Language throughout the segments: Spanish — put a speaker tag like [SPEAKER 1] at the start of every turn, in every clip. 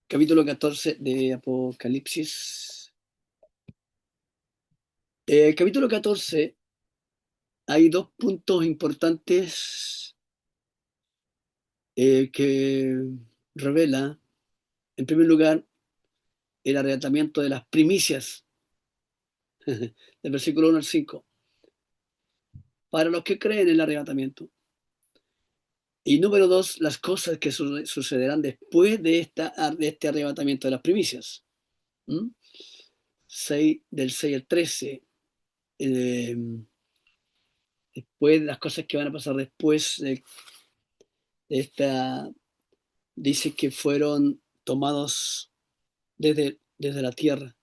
[SPEAKER 1] Capítulo 14 de Apocalipsis. Capítulo 14 hay dos puntos importantes que revela. En primer lugar, el arrebatamiento de las primicias, del versículo 1 al 5, para los que creen en el arrebatamiento. Y número dos, las cosas que sucederán después de este arrebatamiento de las primicias. ¿Mm? Del 6 al 13. eh, Después, las cosas que van a pasar después de esta, dice que fueron tomados desde la tierra.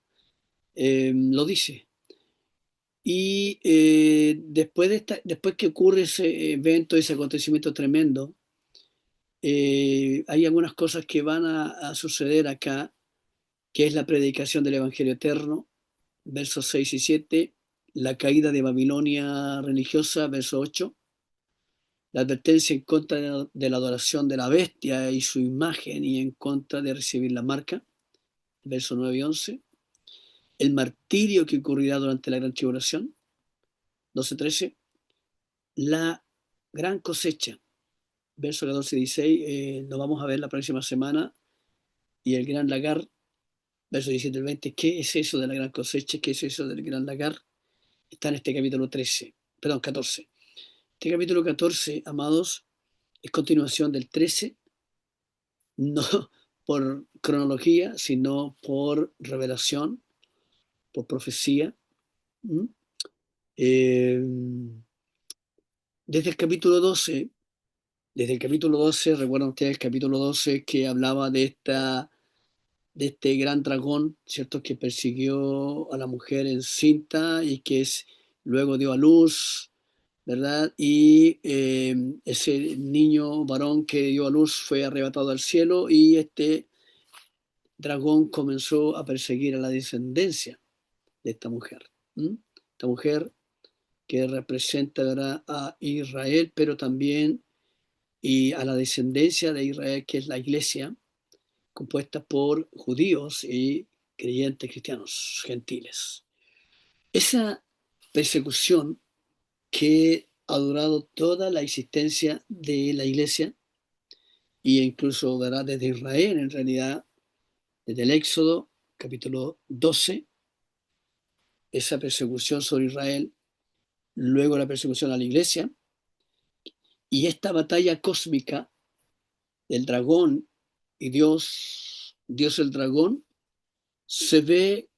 [SPEAKER 1] Lo dice. Y después que ocurre ese evento, ese acontecimiento tremendo, hay algunas cosas que van a suceder acá, que es la predicación del Evangelio eterno, versos 6 y 7, la caída de Babilonia religiosa, verso 8, la advertencia en contra de la adoración de la bestia y su imagen y en contra de recibir la marca, verso 9 y 11, el martirio que ocurrirá durante la gran tribulación, 12-13, la gran cosecha, verso 14 y 16, lo vamos a ver la próxima semana, y el gran lagar, verso 17 al 20, ¿qué es eso de la gran cosecha? ¿Qué es eso del gran lagar? Está en este capítulo 13, perdón, 14. Este capítulo 14, amados, es continuación del 13, no por cronología, sino por revelación, por profecía. ¿Mm? Eh, desde el capítulo 12, recuerdan ustedes el capítulo 12 que hablaba de este gran dragón, ¿cierto? Que persiguió a la mujer encinta y luego dio a luz, ¿verdad? Y ese niño varón que dio a luz fue arrebatado al cielo y este dragón comenzó a perseguir a la descendencia de esta mujer. ¿Mm? Esta mujer que representa, ¿verdad?, a Israel, pero también y a la descendencia de Israel, que es la iglesia, compuesta por judíos y creyentes cristianos gentiles. Esa persecución que ha durado toda la existencia de la iglesia, e incluso, ¿verdad?, desde Israel, en realidad, desde el Éxodo, capítulo 12, esa persecución sobre Israel, luego la persecución a la iglesia, y esta batalla cósmica del dragón y Dios el dragón, se ve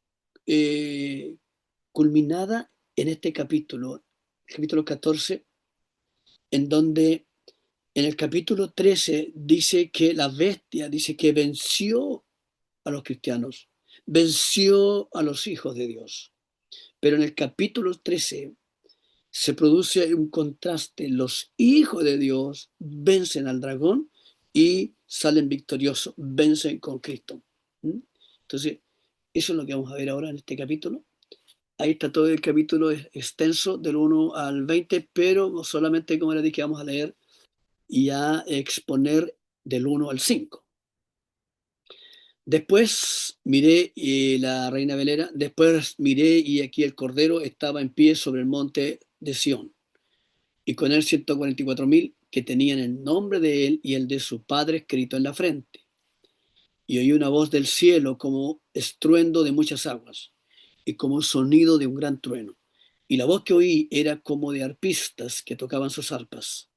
[SPEAKER 1] eh, culminada en este capítulo, el capítulo 14, en donde en el capítulo 13 dice que la bestia, dice que venció a los cristianos, venció a los hijos de Dios. Pero en el capítulo 13 se produce un contraste. Los hijos de Dios vencen al dragón y salen victoriosos, vencen con Cristo. ¿Mm? Entonces, eso es lo que vamos a ver ahora en este capítulo. Ahí está todo el capítulo extenso del 1 al 20, pero solamente, como les dije, vamos a leer y a exponer del 1 al 5. Después miré la reina velera, después miré y aquí el Cordero estaba en pie sobre el monte de Sión, y con él 144.000 que tenían el nombre de él y el de su padre escrito en la frente. Y oí una voz del cielo como estruendo de muchas aguas y como un sonido de un gran trueno. Y la voz que oí era como de arpistas que tocaban sus arpas.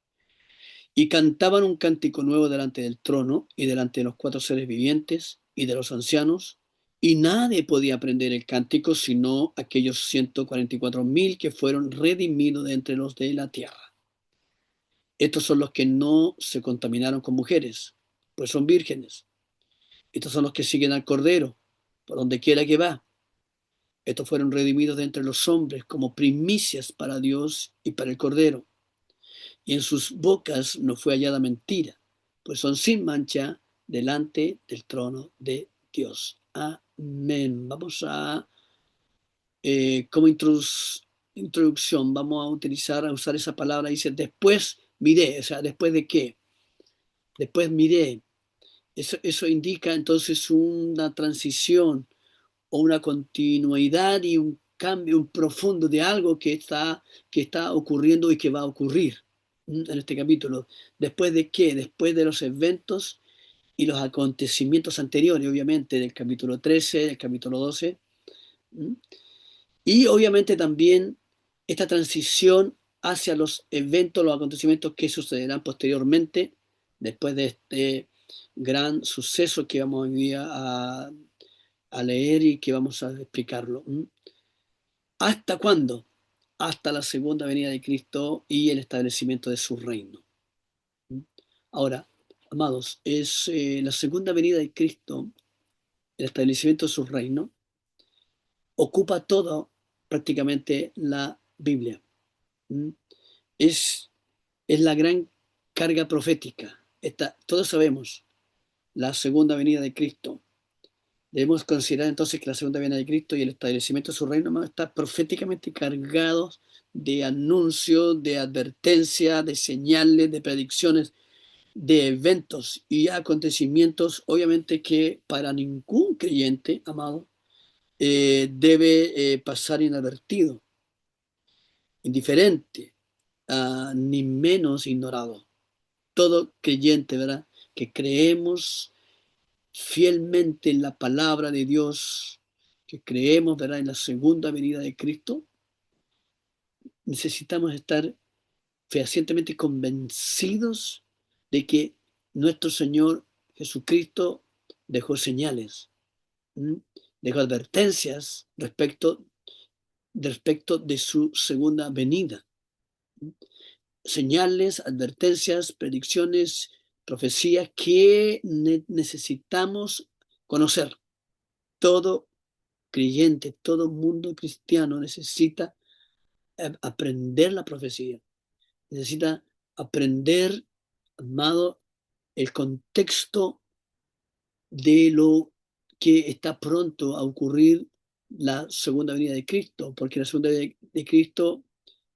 [SPEAKER 1] Y cantaban un cántico nuevo delante del trono y delante de los cuatro seres vivientes y de los ancianos. Y nadie podía aprender el cántico sino aquellos 144.000 que fueron redimidos de entre los de la tierra. Estos son los que no se contaminaron con mujeres, pues son vírgenes. Estos son los que siguen al Cordero, por donde quiera que va. Estos fueron redimidos de entre los hombres como primicias para Dios y para el Cordero. Y en sus bocas no fue hallada mentira, pues son sin mancha delante del trono de Dios. Amén. Vamos a, como introducción, vamos a usar esa palabra, dice, después miré, o sea, después de qué. Después miré. Eso indica entonces una transición o una continuidad y un cambio, un profundo de algo que está ocurriendo y que va a ocurrir en este capítulo. ¿Después de qué? Después de los eventos y los acontecimientos anteriores, obviamente, del capítulo 13, del capítulo 12. ¿Mm? Y obviamente también esta transición hacia los eventos, los acontecimientos que sucederán posteriormente, después de este gran suceso que vamos hoy día a leer y que vamos a explicarlo. ¿Hasta cuándo? Hasta la segunda venida de Cristo y el establecimiento de su reino. Ahora, amados, es la segunda venida de Cristo, el establecimiento de su reino, ocupa todo prácticamente la Biblia. ¿Mm? Es, es la gran carga profética. Todos sabemos la segunda venida de Cristo. Debemos considerar entonces que la segunda venida de Cristo y el establecimiento de su reino están proféticamente cargados de anuncios, de advertencias, de señales, de predicciones, de eventos y acontecimientos, obviamente que para ningún creyente, amado, debe pasar inadvertido, indiferente, ni menos ignorado. Todo creyente, ¿verdad? Que creemos fielmente en la palabra de Dios, que creemos, ¿verdad?, en la segunda venida de Cristo, necesitamos estar fehacientemente convencidos de que nuestro Señor Jesucristo dejó señales, ¿m? Dejó advertencias respecto de su segunda venida. Señales, advertencias, predicciones, profecías que necesitamos conocer. Todo creyente, todo mundo cristiano necesita aprender la profecía, necesita aprender, amado, el contexto de lo que está pronto a ocurrir la segunda venida de Cristo, porque la segunda venida de Cristo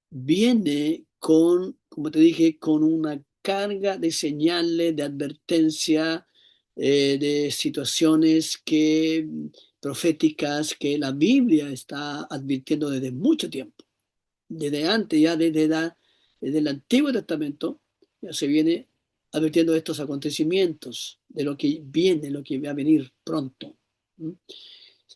[SPEAKER 1] viene con, como te dije, con una carga de señales, de advertencia, de situaciones proféticas que la Biblia está advirtiendo desde mucho tiempo. Desde antes, ya desde el Antiguo Testamento, ya se viene advirtiendo de estos acontecimientos, de lo que viene, lo que va a venir pronto. ¿Mm?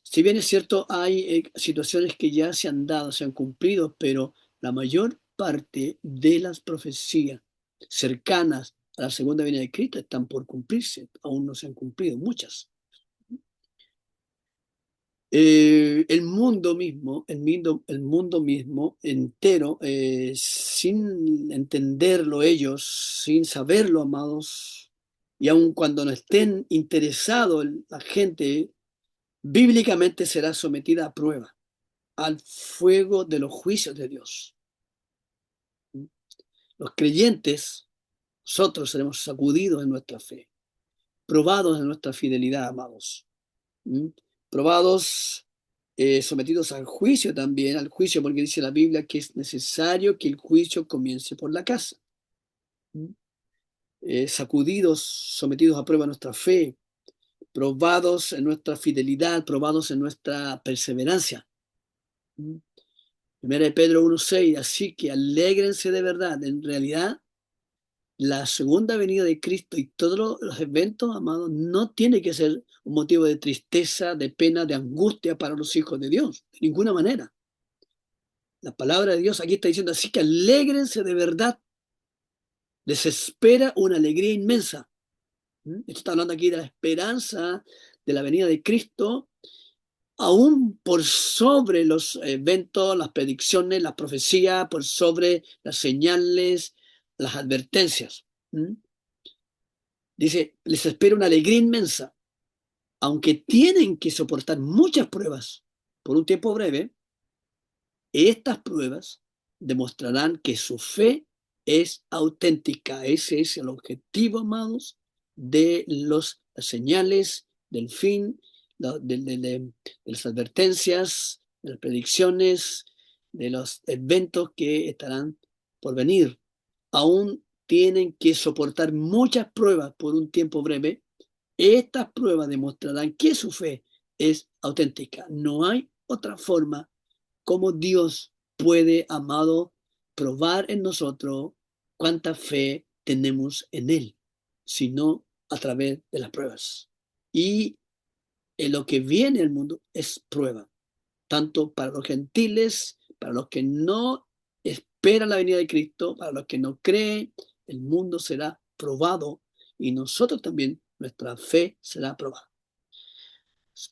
[SPEAKER 1] Si bien es cierto, hay situaciones que ya se han dado, se han cumplido, pero la mayor parte de las profecías cercanas a la segunda venida de Cristo están por cumplirse, aún no se han cumplido muchas. El mundo mismo entero, sin entenderlo ellos, sin saberlo, amados, y aun cuando no estén interesados la gente, bíblicamente será sometida a prueba, al fuego de los juicios de Dios. Los creyentes, nosotros seremos sacudidos en nuestra fe, probados en nuestra fidelidad, amados. ¿Mm? Probados, sometidos al juicio también, al juicio, porque dice la Biblia que es necesario que el juicio comience por la casa. ¿Mm? Sacudidos, sometidos a prueba nuestra fe, probados en nuestra fidelidad, probados en nuestra perseverancia. ¿Mm? Primera de Pedro 1:6, así que alégrense de verdad. En realidad, la segunda venida de Cristo y todos los eventos, amados, no tiene que ser un motivo de tristeza, de pena, de angustia para los hijos de Dios, de ninguna manera. La palabra de Dios aquí está diciendo, así que alégrense de verdad, les espera una alegría inmensa. Esto está hablando aquí de la esperanza de la venida de Cristo, aún por sobre los eventos, las predicciones, las profecías, por sobre las señales, las advertencias. Dice, les espera una alegría inmensa, aunque tienen que soportar muchas pruebas por un tiempo breve. Estas pruebas demostrarán que su fe es auténtica. Ese es el objetivo, amados, de las señales del fin, de las advertencias, de las predicciones, de los eventos que estarán por venir. Aún tienen que soportar muchas pruebas por un tiempo breve, Estas pruebas demostrarán que su fe es auténtica. No hay otra forma como Dios puede, amado, probar en nosotros cuánta fe tenemos en Él, sino a través de las pruebas. Y en lo que viene el mundo es prueba, tanto para los gentiles, para los que no esperan la venida de Cristo, para los que no creen, el mundo será probado y nosotros también, nuestra fe será probada.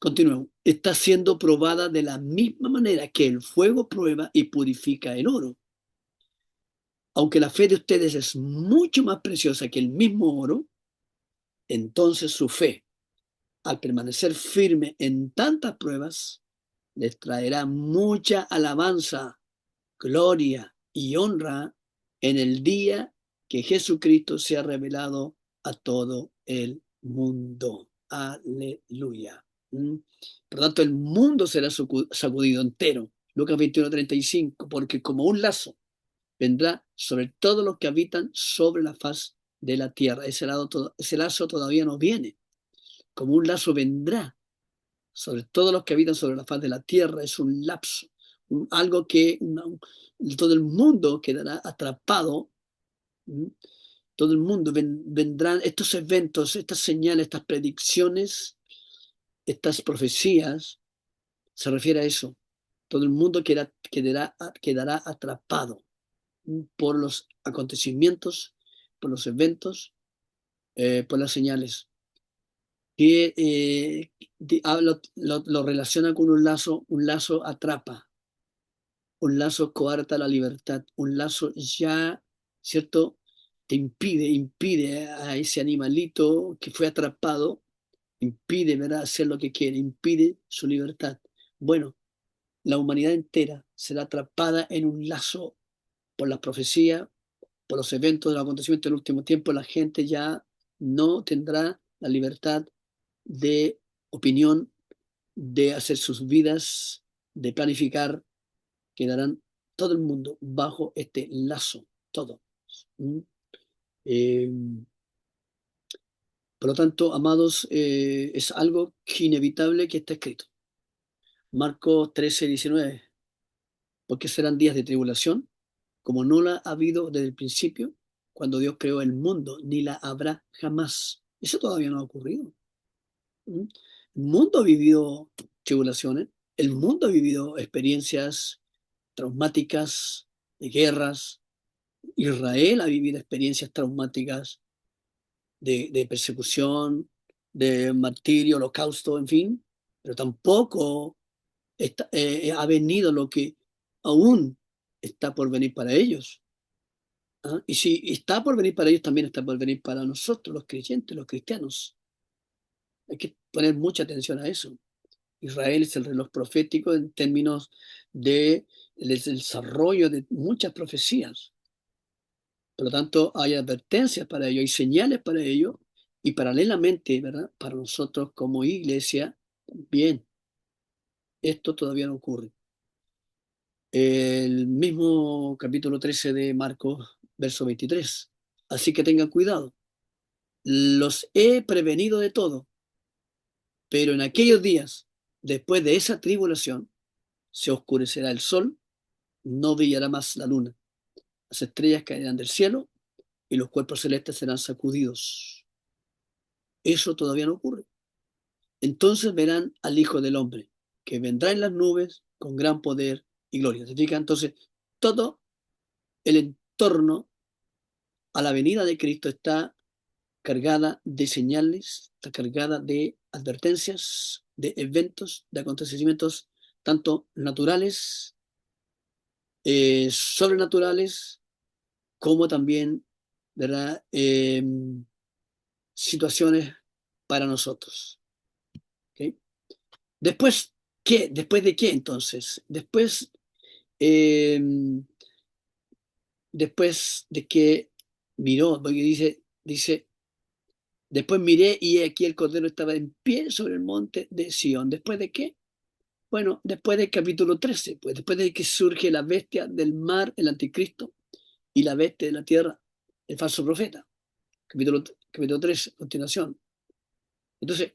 [SPEAKER 1] Continuemos. Está siendo probada de la misma manera que el fuego prueba y purifica el oro. Aunque la fe de ustedes es mucho más preciosa que el mismo oro, entonces su fe, al permanecer firme en tantas pruebas, les traerá mucha alabanza, gloria y honra en el día que Jesucristo sea revelado a todo el mundo. Aleluya. Por lo tanto, el mundo será sacudido entero. Lucas 21:35, porque como un lazo vendrá sobre todos los que habitan sobre la faz de la tierra. Ese lazo todavía no viene. Como un lazo vendrá sobre todos los que habitan sobre la faz de la tierra. Es un lapso, algo que todo el mundo quedará atrapado. Todo el mundo vendrán estos eventos, estas señales, estas predicciones, estas profecías. Se refiere a eso. Todo el mundo quedará atrapado por los acontecimientos, por los eventos, por las señales. Que lo relaciona con un lazo atrapa, un lazo coarta la libertad, un lazo ya, ¿cierto? Te impide a ese animalito que fue atrapado, impide, ¿verdad?, hacer lo que quiere, impide su libertad. Bueno, la humanidad entera será atrapada en un lazo por las profecías, por los eventos, los acontecimientos del último tiempo. La gente ya no tendrá la libertad de opinión, de hacer sus vidas, de planificar. Quedarán todo el mundo bajo este lazo, todo. ¿Mm? Eh, por lo tanto, amados, es algo inevitable que está escrito. Marcos 13:19. Porque serán días de tribulación, como no la ha habido desde el principio, cuando Dios creó el mundo, ni la habrá jamás. Eso todavía no ha ocurrido. ¿Mm? El mundo ha vivido tribulaciones, el mundo ha vivido experiencias traumáticas de guerras. Israel ha vivido experiencias traumáticas de persecución, de martirio, holocausto, en fin, pero tampoco ha venido lo que aún está por venir para ellos. ¿Ah? Y si está por venir para ellos, también está por venir para nosotros, los creyentes, los cristianos. Hay que poner mucha atención a eso. Israel es el reloj profético en términos de el desarrollo de muchas profecías. Por lo tanto, hay advertencias para ello, hay señales para ello, y paralelamente, ¿verdad?, para nosotros como iglesia, bien, esto todavía no ocurre. El mismo capítulo 13 de Marcos, verso 23. Así que tengan cuidado. Los he prevenido de todo, pero en aquellos días, después de esa tribulación, se oscurecerá el sol, no brillará más la luna, las estrellas caerán del cielo y los cuerpos celestes serán sacudidos. Eso todavía no ocurre. Entonces verán al Hijo del Hombre, que vendrá en las nubes con gran poder y gloria. ¿Se fijan? Entonces, todo el entorno a la venida de Cristo está cargada de señales, está cargada de advertencias, de eventos, de acontecimientos tanto naturales, sobrenaturales, como también, ¿verdad?, situaciones para nosotros. ¿Okay? Después, ¿qué? ¿Después de qué entonces? Eh, después de que miró, porque dice, después miré y aquí el Cordero estaba en pie sobre el monte de Sión. ¿Después de qué? Bueno, después del capítulo 13, pues después de que surge la bestia del mar, el anticristo, y la bestia de la tierra, el falso profeta. Capítulo 13, continuación. Entonces,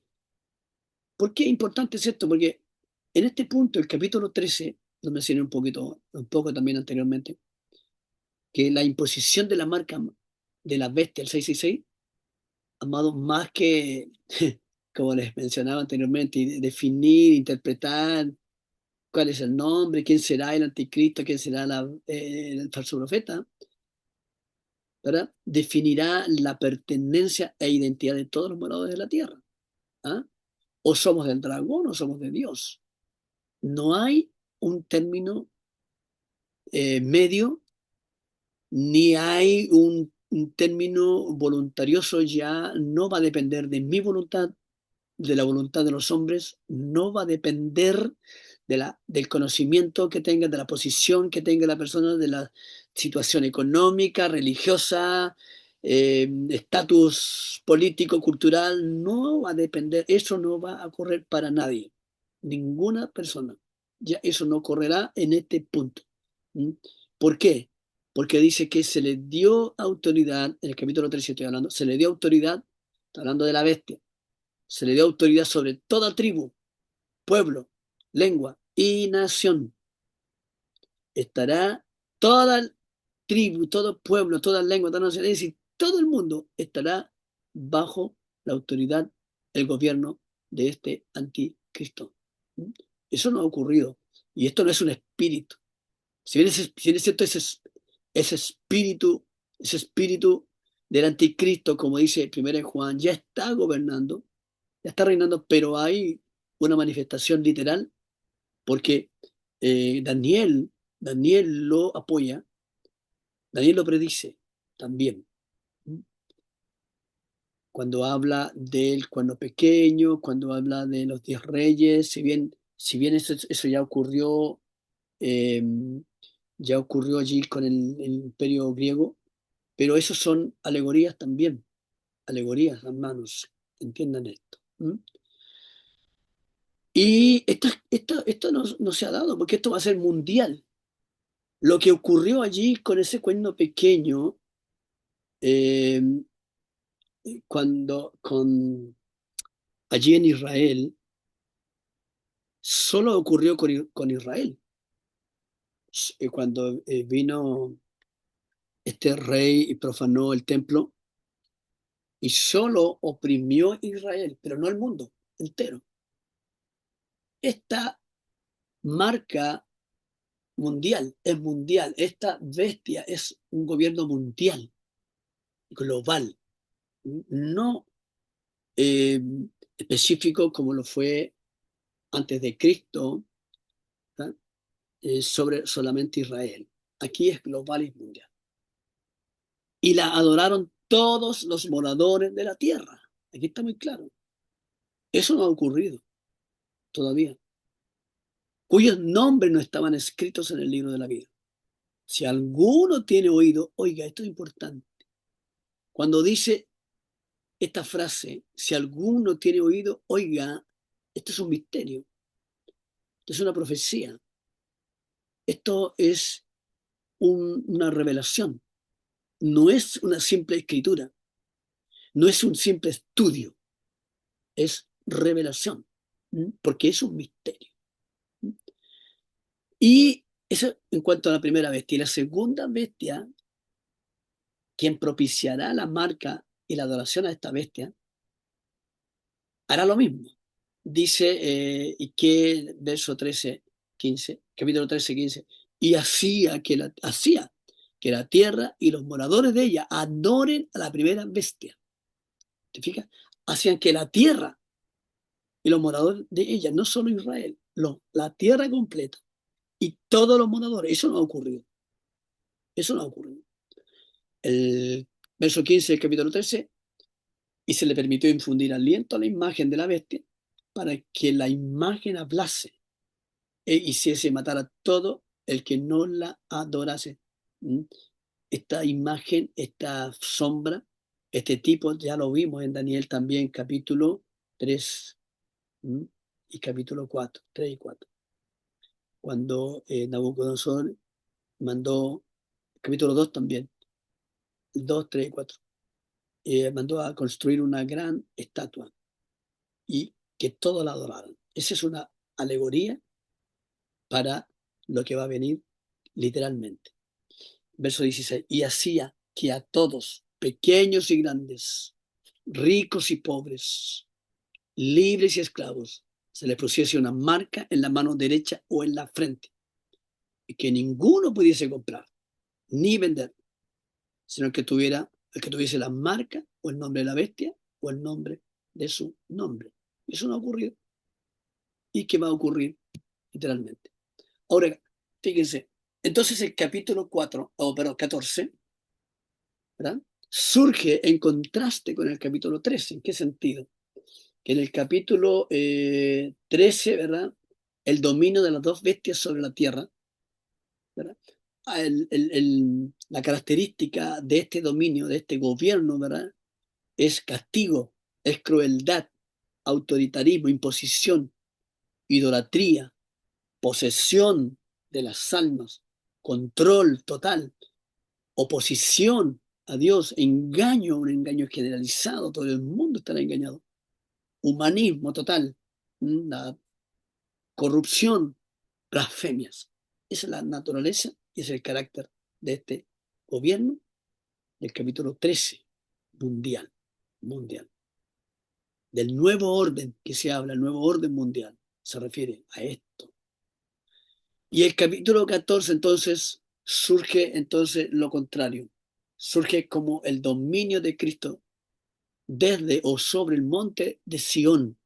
[SPEAKER 1] ¿por qué es importante es esto? Porque en este punto, el capítulo 13, lo mencioné un poco también anteriormente, que la imposición de la marca de la bestia, el 666, amado, más que, como les mencionaba anteriormente, definir, interpretar cuál es el nombre, quién será el anticristo, quién será el falso profeta, ¿verdad? Definirá la pertenencia e identidad de todos los moradores de la tierra. ¿Ah? O somos del dragón o somos de Dios. No hay un término medio, ni hay un término voluntarioso, ya no va a depender de mi voluntad, de la voluntad de los hombres, no va a depender del conocimiento que tenga, de la posición que tenga la persona, de la situación económica, religiosa, estatus político, cultural, no va a depender, eso no va a correr para nadie, ninguna persona. Ya eso no correrá en este punto. ¿Mm? ¿Por qué? Porque dice que se le dio autoridad, en el capítulo 13 estoy hablando, se le dio autoridad, está hablando de la bestia, se le dio autoridad sobre toda tribu, pueblo, lengua y nación. Estará toda tribu, todo pueblo, toda lengua, toda nación, es decir, todo el mundo estará bajo la autoridad, el gobierno de este anticristo. ¿Mm? Eso no ha ocurrido. Y esto no es un espíritu. Si bien es cierto, ese espíritu del anticristo, como dice 1 Juan, ya está gobernando, ya está reinando, pero hay una manifestación literal porque Daniel lo apoya, Daniel lo predice también. Cuando habla del cuando pequeño, cuando habla de los 10 reyes, si bien eso eh, ya ocurrió allí con el imperio griego, pero esos son alegorías también, alegorías, hermanos, entiendan esto. ¿Mm? Y esto no se ha dado, porque esto va a ser mundial. Lo que ocurrió allí con ese cuerno pequeño, eh, allí en Israel, solo ocurrió con Israel. Cuando vino este rey y profanó el templo, y solo oprimió Israel, pero no el mundo entero. Esta marca mundial, es mundial. Esta bestia es un gobierno mundial, global, no eh, específico como lo fue antes de Cristo, ¿tá? Sobre solamente Israel. Aquí es global y mundial. Y la adoraron todos los moradores de la tierra. Aquí está muy claro. Eso no ha ocurrido todavía. Cuyos nombres no estaban escritos en el libro de la vida. Si alguno tiene oído, oiga, esto es importante. Cuando dice esta frase, si alguno tiene oído, oiga, esto es un misterio, esto es una profecía, esto es una revelación, no es una simple escritura, no es un simple estudio, es revelación, porque es un misterio. Y eso en cuanto a la primera bestia. Y la segunda bestia, quien propiciará la marca y la adoración a esta bestia, hará lo mismo. Dice, y que verso 13, 15, capítulo 13, 15, y hacía que la tierra y los moradores de ella adoren a la primera bestia. ¿Te fijas? Hacían que la tierra y los moradores de ella, no solo Israel, la tierra completa y todos los moradores, eso no ha ocurrido. Eso no ha ocurrido. El verso 15 del capítulo 13, y se le permitió infundir aliento a la imagen de la bestia para que la imagen hablase e hiciese matar a todo el que no la adorase. ¿Mm? Esta imagen, esta sombra, este tipo, ya lo vimos en Daniel también, capítulo 3 y capítulo 4, 3 y 4. Cuando Nabucodonosor mandó, capítulo 2 también, 2, 3 y 4, mandó a construir una gran estatua y que todos la adoraran. Esa es una alegoría para lo que va a venir literalmente. Verso 16. Y hacía que a todos, pequeños y grandes, ricos y pobres, libres y esclavos, se les pusiese una marca en la mano derecha o en la frente, y que ninguno pudiese comprar ni vender, sino el que tuviese la marca o el nombre de la bestia o el nombre de su nombre. Eso no ha ocurrido y que va a ocurrir literalmente. Ahora, fíjense, entonces el capítulo 4, perdón, 14, ¿verdad? Surge en contraste con el capítulo 13. ¿En qué sentido? Que en el capítulo 13, ¿verdad? El dominio de las dos bestias sobre la tierra, ¿verdad? La característica de este dominio, de este gobierno, ¿verdad? Es castigo, es crueldad, autoritarismo, imposición, idolatría, posesión de las almas, control total, oposición a Dios, engaño, un engaño generalizado, todo el mundo estará engañado, humanismo total, la corrupción, blasfemias. Esa es la naturaleza y es el carácter de este gobierno del capítulo 13, mundial, mundial. Del nuevo orden que se habla, el nuevo orden mundial, se refiere a esto. Y el capítulo 14 entonces surge entonces lo contrario, surge como el dominio de Cristo desde o sobre el monte de Sión,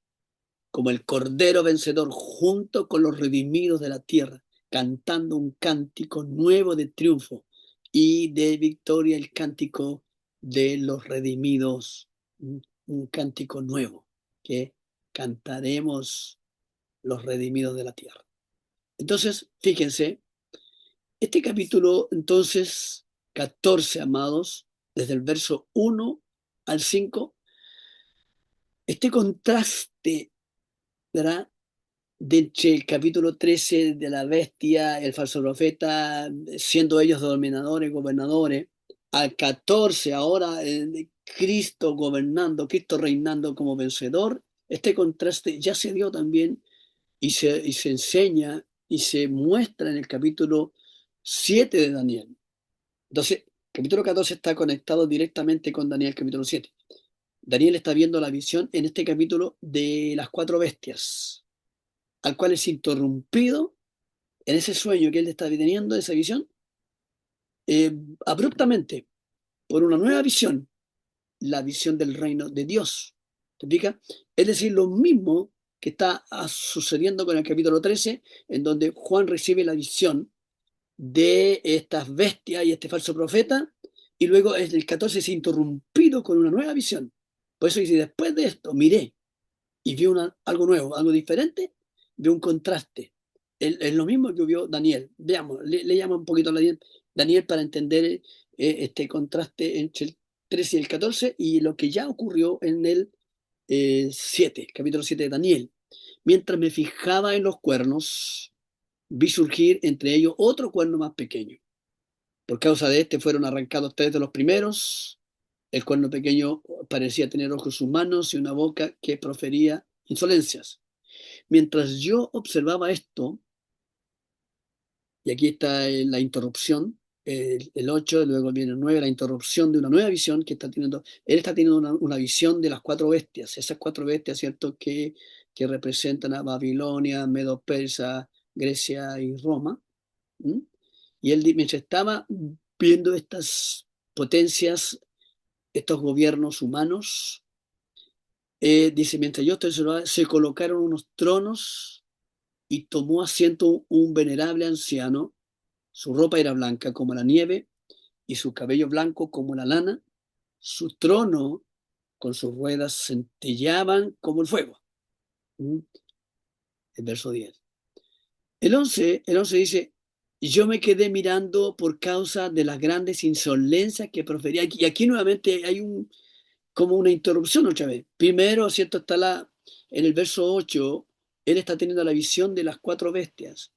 [SPEAKER 1] como el Cordero vencedor junto con los redimidos de la tierra, cantando un cántico nuevo de triunfo y de victoria, el cántico de los redimidos, un cántico nuevo que cantaremos los redimidos de la tierra. Entonces, fíjense, este capítulo, entonces, 14, amados, desde el verso 1 al 5, este contraste, ¿verdad? De entre el capítulo 13 de la bestia, el falso profeta, siendo ellos dominadores, gobernadores, al 14 ahora de Cristo gobernando, Cristo reinando como vencedor, este contraste ya se dio también y se enseña y se muestra en el capítulo 7 de Daniel. Entonces, capítulo 14 está conectado directamente con Daniel capítulo 7. Daniel está viendo la visión en este capítulo de las cuatro bestias, al cual es interrumpido en ese sueño que él está teniendo, esa visión, eh, abruptamente por una nueva visión, la visión del reino de Dios. ¿Te explica? Es decir, lo mismo que está sucediendo con el capítulo 13, en donde Juan recibe la visión de estas bestias y este falso profeta, y luego en el 14 es interrumpido con una nueva visión. Por eso dice, después de esto miré y vi algo nuevo, algo diferente, vi un contraste. Es lo mismo que vio Daniel. Veamos, le llama un poquito a Daniel para entender este contraste entre el 13 y el 14 y lo que ya ocurrió en el 7, capítulo 7 de Daniel. Mientras me fijaba en los cuernos, vi surgir entre ellos otro cuerno más pequeño. Por causa de este fueron arrancados tres de los primeros. El cuerno pequeño parecía tener ojos humanos y una boca que profería insolencias. Mientras yo observaba esto, y aquí está la interrupción, el 8, luego viene el 9, la interrupción de una nueva visión que está teniendo. Él está teniendo una visión de las cuatro bestias, esas cuatro bestias, ¿cierto?, que representan a Babilonia, Medo-Persa, Grecia y Roma. ¿Mm? Y él, mientras estaba viendo estas potencias, estos gobiernos humanos, dice, mientras yo estoy observando, se colocaron unos tronos y tomó asiento un venerable anciano. Su ropa era blanca como la nieve y su cabello blanco como la lana. Su trono con sus ruedas centellaban como el fuego. ¿Mm? El verso 10. El once dice, yo me quedé mirando por causa de las grandes insolencias que profería. Y aquí nuevamente hay como una interrupción otra vez. Primero, ¿cierto? En el verso 8, él está teniendo la visión de las cuatro bestias.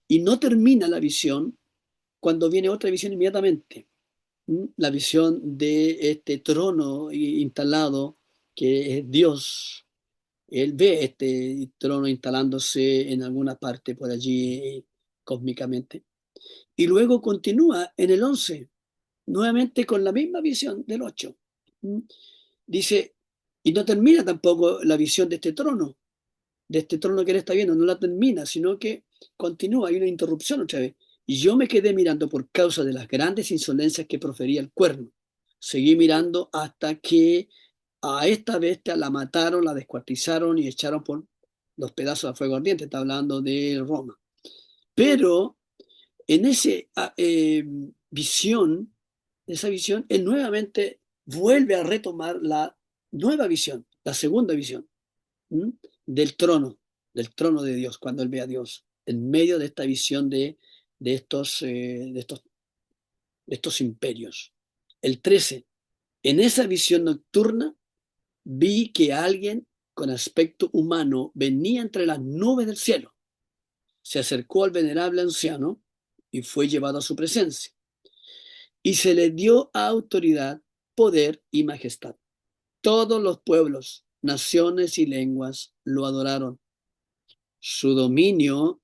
[SPEAKER 1] Y no termina la visión cuando viene otra visión inmediatamente. La visión de este trono instalado que es Dios, Él ve este trono instalándose en alguna parte por allí cósmicamente. Y luego continúa en el 11 nuevamente con la misma visión del 8. ¿Mm? Dice, y no termina tampoco la visión de este trono que él está viendo, no la termina, sino que continúa, hay una interrupción otra vez. Y yo me quedé mirando por causa de las grandes insolencias que profería el cuerno. Seguí mirando hasta que a esta bestia la mataron, la descuartizaron y echaron por los pedazos de fuego ardiente. Está hablando de Roma. Pero en visión, esa visión, él nuevamente vuelve a retomar la nueva visión, la segunda visión, ¿m? del trono, del trono de Dios, cuando él ve a Dios, en medio de esta visión de estos, de estos imperios. El 13, en esa visión nocturna vi que alguien con aspecto humano venía entre las nubes del cielo, se acercó al venerable anciano y fue llevado a su presencia. Y se le dio autoridad, poder y majestad. Todos los pueblos, naciones y lenguas lo adoraron. Su dominio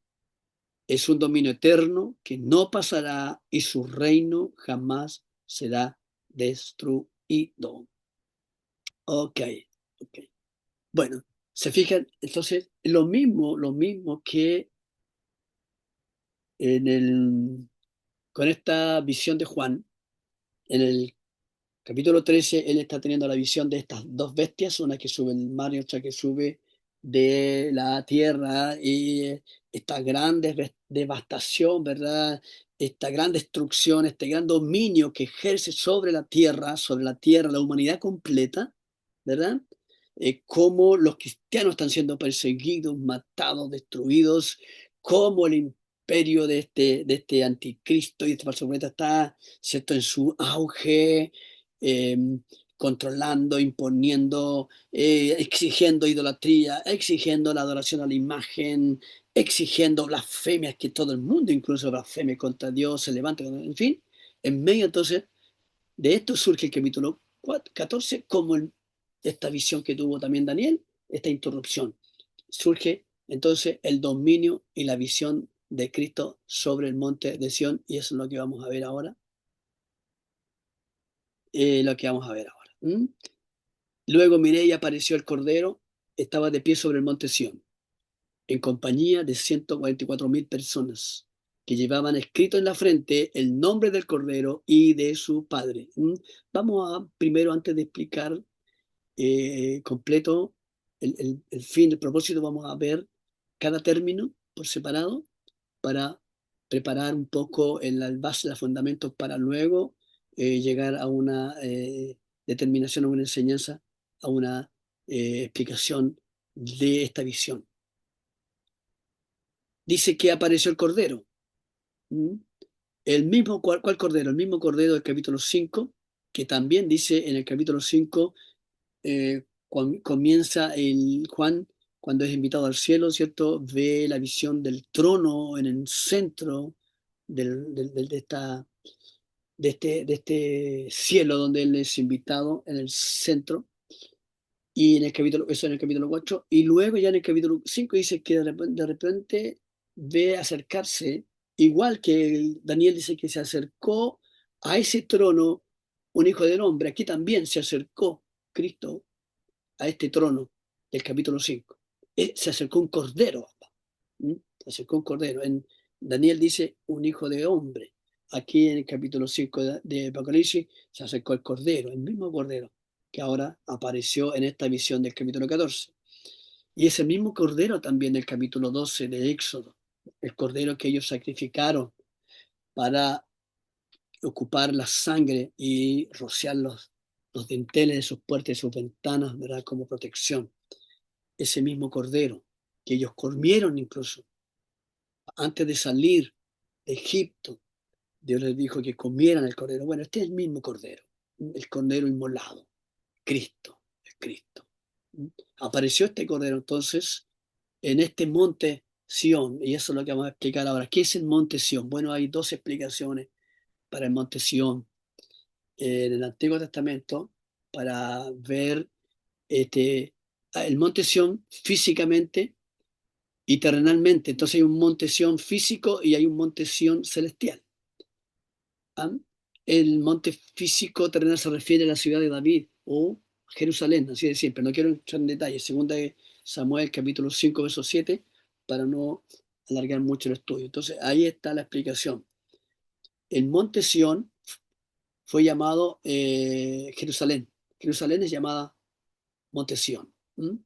[SPEAKER 1] es un dominio eterno que no pasará y su reino jamás será destruido. Ok, ok. Bueno, se fijan, entonces, lo mismo que en con esta visión de Juan, en el capítulo 13, él está teniendo la visión de estas dos bestias, una que sube del mar y otra que sube de la tierra, y esta gran devastación, ¿verdad? Esta gran destrucción, este gran dominio que ejerce sobre la tierra, la humanidad completa, ¿verdad? Cómo los cristianos están siendo perseguidos, matados, destruidos, cómo el imperio de este anticristo y este falso profeta está, ¿cierto?, en su auge, eh, controlando, imponiendo, exigiendo idolatría, exigiendo la adoración a la imagen, exigiendo blasfemias, que todo el mundo incluso blasfeme contra Dios, se levanta, en fin. En medio entonces de esto surge el capítulo 14, como esta visión que tuvo también Daniel, esta interrupción. Surge entonces el dominio y la visión de Cristo sobre el monte de Sión, y eso es lo que vamos a ver ahora, lo que vamos a ver ahora. ¿Mm? Luego miré y apareció el Cordero, estaba de pie sobre el monte Sión, en compañía de 144.000 personas que llevaban escrito en la frente el nombre del Cordero y de su Padre. Vamos a, primero, antes de explicar completo el fin, el propósito, vamos a ver cada término por separado para preparar un poco la base, los fundamentos para luego llegar a una determinación, a una enseñanza, a una explicación de esta visión. Dice que apareció el Cordero. ¿Mm? El mismo, ¿cuál Cordero? El mismo Cordero del capítulo 5, que también dice en el capítulo 5, comienza el Juan, cuando es invitado al cielo, ¿cierto? Ve la visión del trono en el centro de de este cielo donde él es invitado en el centro, y en el capítulo, eso en el capítulo 4, y luego ya en el capítulo 5 dice que de repente ve acercarse, igual que Daniel dice que se acercó a ese trono un hijo del hombre, aquí también se acercó Cristo a este trono del capítulo 5. Se acercó un cordero, ¿m? Se acercó un cordero. En Daniel dice un hijo de hombre. Aquí en el capítulo 5 de Apocalipsis se acercó el cordero, el mismo cordero que ahora apareció en esta visión del capítulo 14. Y ese mismo cordero también del capítulo 12 de Éxodo, el cordero que ellos sacrificaron para ocupar la sangre y rociar los dinteles de sus puertas y sus ventanas, ¿verdad?, como protección. Ese mismo cordero que ellos comieron incluso antes de salir de Egipto. Dios les dijo que comieran el cordero. Bueno, este es el mismo cordero, el cordero inmolado, Cristo, el Cristo. Apareció este cordero entonces en este monte Sión, y eso es lo que vamos a explicar ahora. ¿Qué es el monte Sión? Bueno, hay dos explicaciones para el monte Sión en el Antiguo Testamento para ver este, el monte Sión físicamente y terrenalmente. Entonces hay un monte Sión físico y hay un monte Sión celestial. ¿Ah? El monte físico terrenal se refiere a la ciudad de David o Jerusalén, así de siempre. No quiero entrar en detalles. Segunda de Samuel, capítulo 5, verso 7, para no alargar mucho el estudio. Entonces ahí está la explicación. El monte Sión fue llamado Jerusalén. Jerusalén es llamada monte Sión. ¿Mm?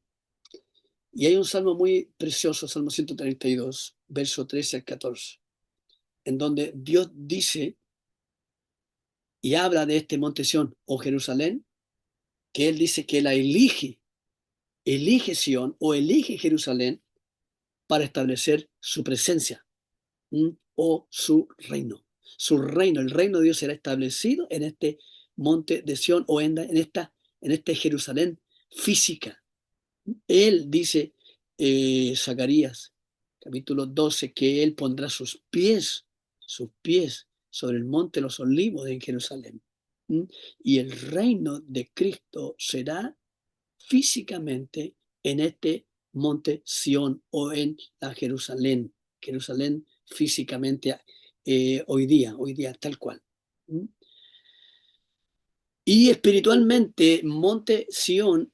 [SPEAKER 1] Y hay un salmo muy precioso, Salmo 132, verso 13 al 14, en donde Dios dice y habla de este monte Sión o Jerusalén, que Él dice que la elige Sión o elige Jerusalén para establecer su presencia, o su reino. Su reino, el reino de Dios será establecido en este monte de Sión o en este Jerusalén física. Él dice, Zacarías, capítulo 12, que Él pondrá sus pies sobre el monte de los olivos en Jerusalén. ¿Mm? Y el reino de Cristo será físicamente en este monte Sión o en la Jerusalén. Jerusalén físicamente hoy día, tal cual. ¿Mm? Y espiritualmente, monte Sión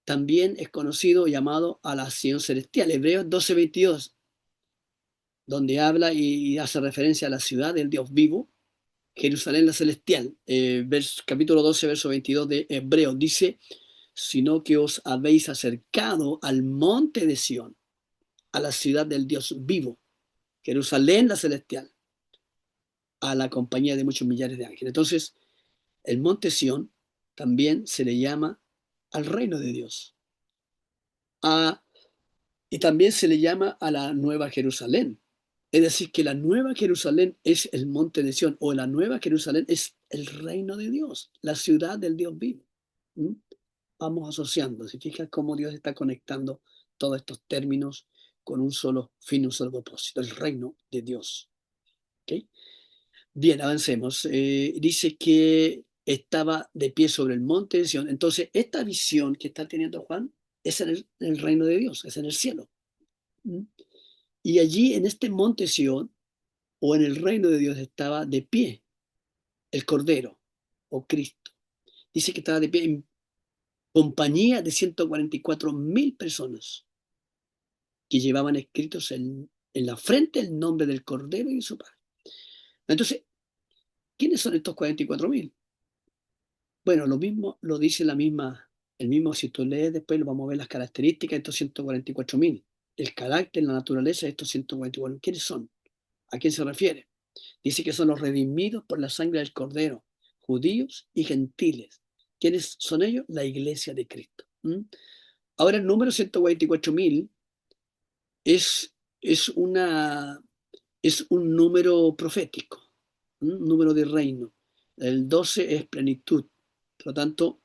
[SPEAKER 1] también es conocido, llamado a la Sión celestial. Hebreos 12:22, donde habla y hace referencia a la ciudad del Dios vivo, Jerusalén la celestial. Capítulo 12, verso 22 de Hebreos dice, sino que os habéis acercado al monte de Sión, a la ciudad del Dios vivo, Jerusalén la celestial, a la compañía de muchos millares de ángeles. Entonces, el monte Sión también se le llama al reino de Dios. Y también se le llama a la Nueva Jerusalén. Es decir, que la Nueva Jerusalén es el monte de Sión, o la Nueva Jerusalén es el reino de Dios, la ciudad del Dios vivo. ¿Mm? Vamos asociando, si fijas cómo Dios está conectando todos estos términos con un solo fin, un solo propósito, el reino de Dios. ¿Okay? Bien, avancemos. Dice que estaba de pie sobre el monte de Sión. Entonces, esta visión que está teniendo Juan es en el reino de Dios, es en el cielo. ¿Mm? Y allí en este monte Sión o en el reino de Dios estaba de pie el Cordero o Cristo. Dice que estaba de pie en compañía de 144.000 personas que llevaban escritos en la frente el nombre del Cordero y de su Padre. Entonces, ¿quiénes son estos 44.000? Bueno, lo mismo lo dice el mismo, si tú lees después, lo vamos a ver las características de estos 144.000. El carácter, la naturaleza de estos 144.000. ¿Quiénes son? ¿A quién se refiere? Dice que son los redimidos por la sangre del Cordero, judíos y gentiles. ¿Quiénes son ellos? La iglesia de Cristo. ¿Mm? Ahora el número 144.000 es, es, una, es un número profético, un número de reino. El 12 es plenitud. Por lo tanto,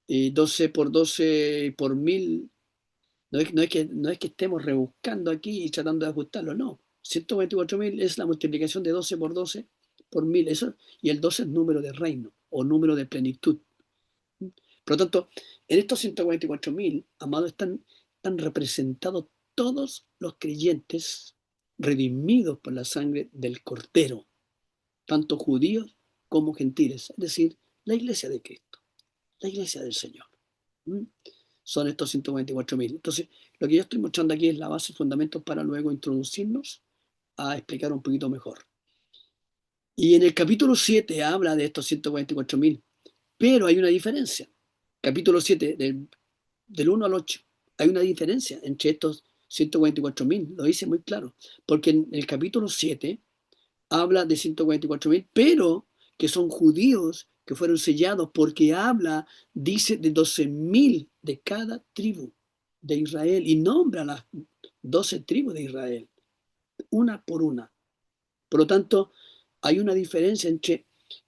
[SPEAKER 1] 12 por 12 por 1000, no es que estemos rebuscando aquí y tratando de ajustarlo, no. 124.000 es la multiplicación de 12 por 12 por 1000. Eso, y el 12 es número de reino o número de plenitud. Por lo tanto, en estos 144.000, amados, están representados todos los creyentes redimidos por la sangre del Cordero, tanto judíos como gentiles, es decir, la iglesia de Cristo, la iglesia del Señor. ¿Mm? Son estos 144.000. Entonces, lo que yo estoy mostrando aquí es la base y fundamentos para luego introducirnos a explicar un poquito mejor. Y en el capítulo 7 habla de estos 144.000, pero hay una diferencia. Capítulo 7, del 1 al 8, hay una diferencia entre estos 144.000, lo dice muy claro, porque en el capítulo 7 habla de 144.000, pero que son judíos que fueron sellados, porque dice de 12.000 de cada tribu de Israel y nombra las 12 tribus de Israel, una por una. Por lo tanto, hay una diferencia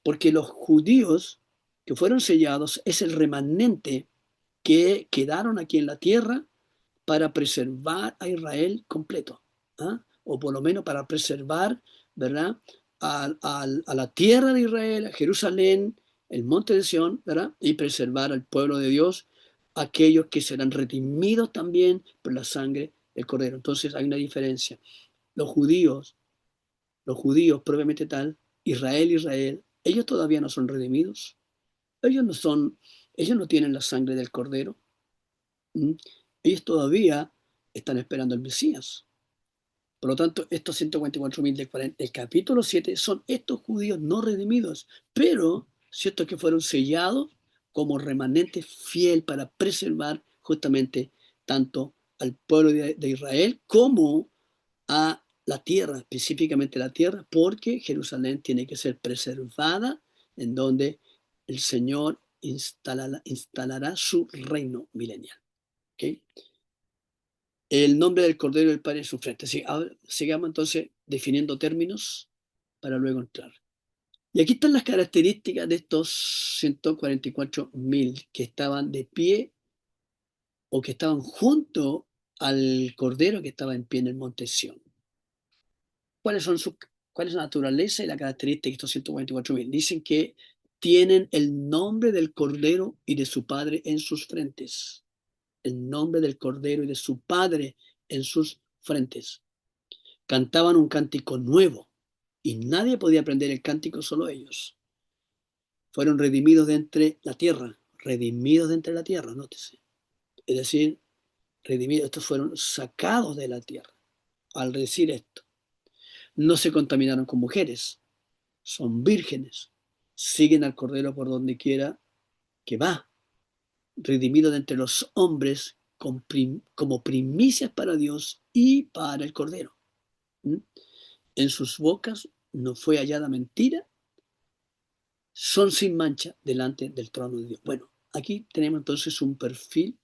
[SPEAKER 1] porque los judíos que fueron sellados es el remanente que quedaron aquí en la tierra para preservar a Israel completo, ¿ah? O por lo menos para preservar, ¿verdad? A la tierra de Israel, a Jerusalén, el monte de Sión, ¿verdad? Y preservar al pueblo de Dios aquellos que serán redimidos también por la sangre del Cordero. Entonces hay una diferencia. Los judíos, los judíos propiamente tal, Israel, ellos todavía no son redimidos. Ellos no son, ellos no tienen la sangre del Cordero. ¿Mm? Ellos todavía están esperando al Mesías. Por lo tanto, estos 144.000 del capítulo 7 son estos judíos no redimidos, pero ciertos que fueron sellados como remanente fiel para preservar justamente tanto al pueblo de Israel como a la tierra, específicamente la tierra, porque Jerusalén tiene que ser preservada en donde el Señor instalará su reino milenial. ¿Okay? El nombre del Cordero del Padre en su frente. Sí, ahora sigamos entonces definiendo términos para luego entrar. Y aquí están las características de estos 144.000 que estaban de pie o que estaban junto al Cordero que estaba en pie en el monte Sión. ¿Cuál es la naturaleza y la característica de estos 144.000? Dicen que tienen el nombre del Cordero y de su Padre en sus frentes. El nombre del Cordero y de su Padre en sus frentes. Cantaban un cántico nuevo y nadie podía aprender el cántico, solo ellos. Fueron redimidos de entre la tierra, redimidos de entre la tierra, nótese. Es decir, redimidos, estos fueron sacados de la tierra. Al decir esto, no se contaminaron con mujeres, son vírgenes, siguen al Cordero por donde quiera que va, redimidos de entre los hombres como primicias para Dios y para el Cordero. ¿Mm? En sus bocas no fue hallada mentira, son sin mancha delante del trono de Dios. Bueno, aquí tenemos entonces un perfil,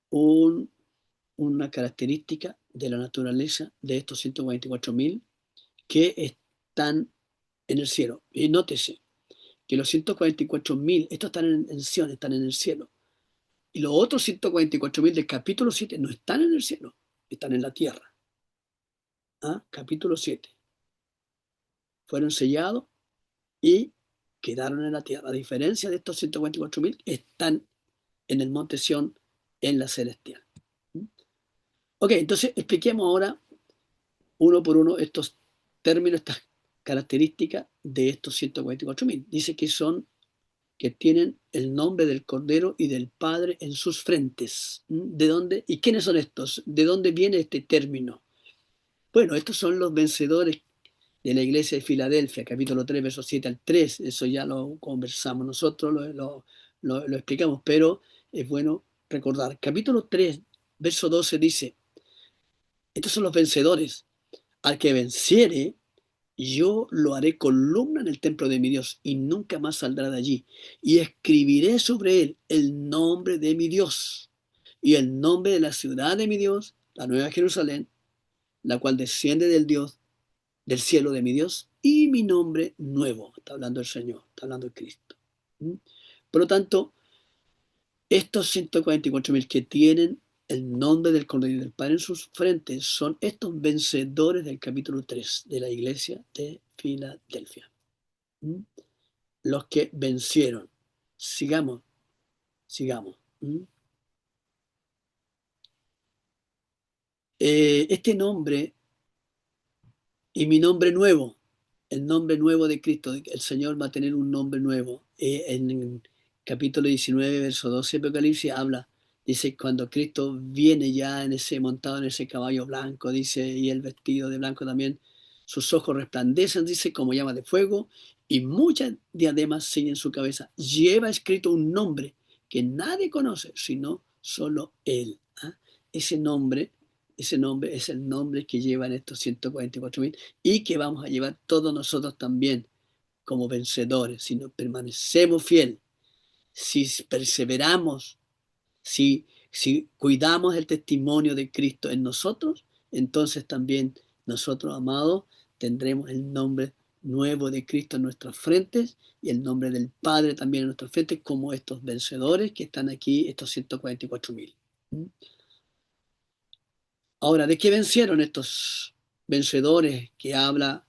[SPEAKER 1] un, una característica de la naturaleza de estos 144.000 que están en el cielo. Y nótese que los 144.000, estos están en Sion, están en el cielo. Y los otros 144.000 del capítulo 7 no están en el cielo, están en la tierra. ¿Ah? Capítulo 7. Fueron sellados y quedaron en la tierra. A diferencia de estos 144.000, están en el monte Sión, en la celestial. Ok, entonces expliquemos ahora uno por uno estos términos, estas características de estos 144.000. Dice que tienen el nombre del Cordero y del Padre en sus frentes. ¿De dónde? ¿Y quiénes son estos? ¿De dónde viene este término? Bueno, estos son los vencedores de la iglesia de Filadelfia, capítulo 3, versos 7 al 3. Eso ya lo conversamos nosotros, lo explicamos, pero es bueno recordar. Capítulo 3, verso 12 dice, estos son los vencedores. Al que venciere, yo lo haré columna en el templo de mi Dios y nunca más saldrá de allí. Y escribiré sobre él el nombre de mi Dios y el nombre de la ciudad de mi Dios, la nueva Jerusalén, la cual desciende del Dios, del cielo de mi Dios, y mi nombre nuevo. Está hablando el Señor, está hablando el Cristo. ¿Mm? Por lo tanto, estos 144.000 que tienen el nombre del Cordero y del Padre en sus frentes son estos vencedores del capítulo 3 de la iglesia de Filadelfia. ¿Mm? Los que vencieron. Sigamos, sigamos. ¿Mm? Este nombre y mi nombre nuevo, el nombre nuevo de Cristo, el Señor va a tener un nombre nuevo. En capítulo 19, verso 12 de Apocalipsis habla, dice, cuando Cristo viene ya en ese, montado en ese caballo blanco, dice, y el vestido de blanco también, sus ojos resplandecen, dice, como llama de fuego, y muchas diademas siguen su cabeza. Lleva escrito un nombre que nadie conoce, sino solo Él. ¿Ah? Ese nombre es el nombre que llevan estos 144.000 y que vamos a llevar todos nosotros también como vencedores, si nos permanecemos fieles, si perseveramos, si cuidamos el testimonio de Cristo en nosotros, entonces también nosotros, amados, tendremos el nombre nuevo de Cristo en nuestras frentes y el nombre del Padre también en nuestras frentes, como estos vencedores que están aquí, estos 144.000. Ahora, ¿de qué vencieron estos vencedores que habla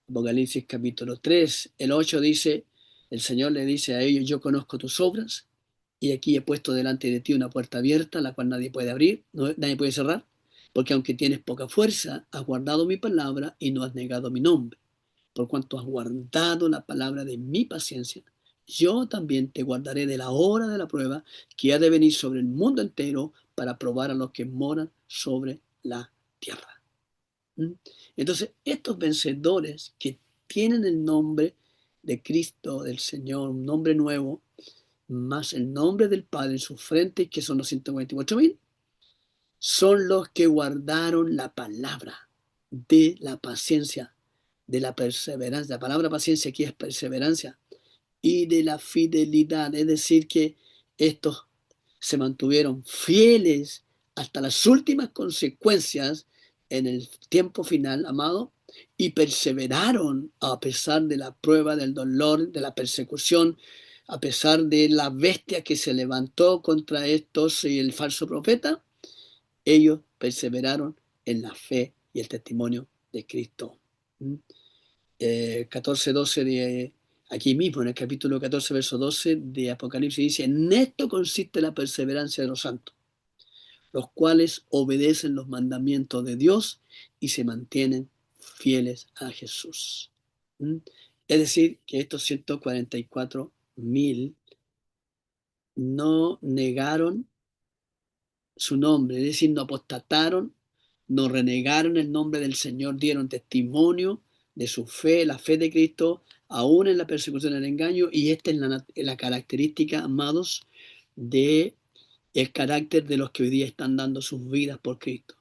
[SPEAKER 1] Apocalipsis capítulo 3? El 8 dice, el Señor le dice a ellos, yo conozco tus obras y aquí he puesto delante de ti una puerta abierta, la cual nadie puede abrir, nadie puede cerrar, porque aunque tienes poca fuerza, has guardado mi palabra y no has negado mi nombre. Por cuanto has guardado la palabra de mi paciencia, yo también te guardaré de la hora de la prueba que ha de venir sobre el mundo entero para probar a los que moran sobre la tierra. ¿Mm? Entonces, estos vencedores que tienen el nombre de Cristo, del Señor, un nombre nuevo, más el nombre del Padre en su frente, que son los 144.000, son los que guardaron la palabra de la paciencia, de la perseverancia. La palabra paciencia aquí es perseverancia y de la fidelidad. Es decir, que estos se mantuvieron fieles hasta las últimas consecuencias en el tiempo final, amado, y perseveraron a pesar de la prueba, del dolor, de la persecución, a pesar de la bestia que se levantó contra estos y el falso profeta. Ellos perseveraron en la fe y el testimonio de Cristo. 14:12 de aquí mismo, en el capítulo 14, verso 12 de Apocalipsis, dice: en esto consiste la perseverancia de los santos, los cuales obedecen los mandamientos de Dios y se mantienen fieles a Jesús. Es decir, que estos 144.000 no negaron su nombre, es decir, no apostataron, no renegaron el nombre del Señor, dieron testimonio de su fe, la fe de Cristo, aún en la persecución y el engaño, y esta es la característica, amados, de el carácter de los que hoy día están dando sus vidas por Cristo.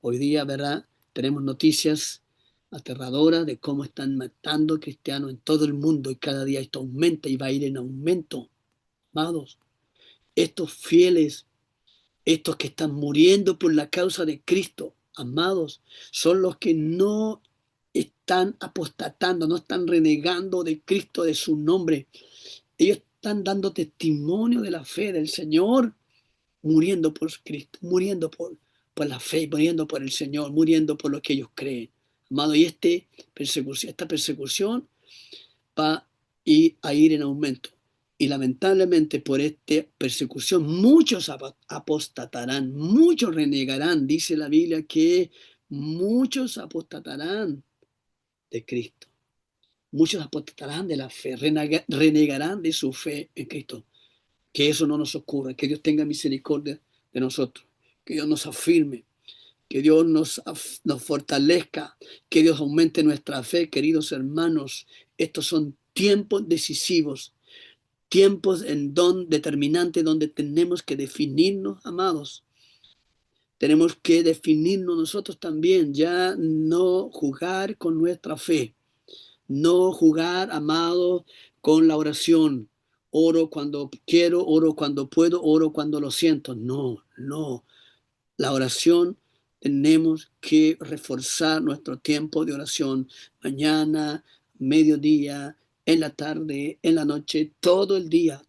[SPEAKER 1] Hoy día, ¿verdad? Tenemos noticias aterradoras de cómo están matando cristianos en todo el mundo y cada día esto aumenta y va a ir en aumento. Amados, estos fieles, estos que están muriendo por la causa de Cristo, amados, son los que no están apostatando, no están renegando de Cristo, de su nombre. Ellos están dando testimonio de la fe del Señor, muriendo por Cristo, muriendo por la fe, muriendo por el Señor, muriendo por lo que ellos creen. Amado, y esta persecución va a ir en aumento. Y lamentablemente por esta persecución muchos apostatarán, muchos renegarán. Dice la Biblia que muchos apostatarán de Cristo. Muchos apostatarán de la fe, renegarán de su fe en Cristo. Que eso no nos ocurra, que Dios tenga misericordia de nosotros, que Dios nos afirme, que Dios nos fortalezca, que Dios aumente nuestra fe, queridos hermanos. Estos son tiempos decisivos, tiempos determinantes donde tenemos que definirnos, amados. Tenemos que definirnos nosotros también, ya no jugar con nuestra fe, no jugar, amados, con la oración. Oro cuando quiero, oro cuando puedo, oro cuando lo siento. No, no. La oración, tenemos que reforzar nuestro tiempo de oración mañana, mediodía, en la tarde, en la noche, todo el día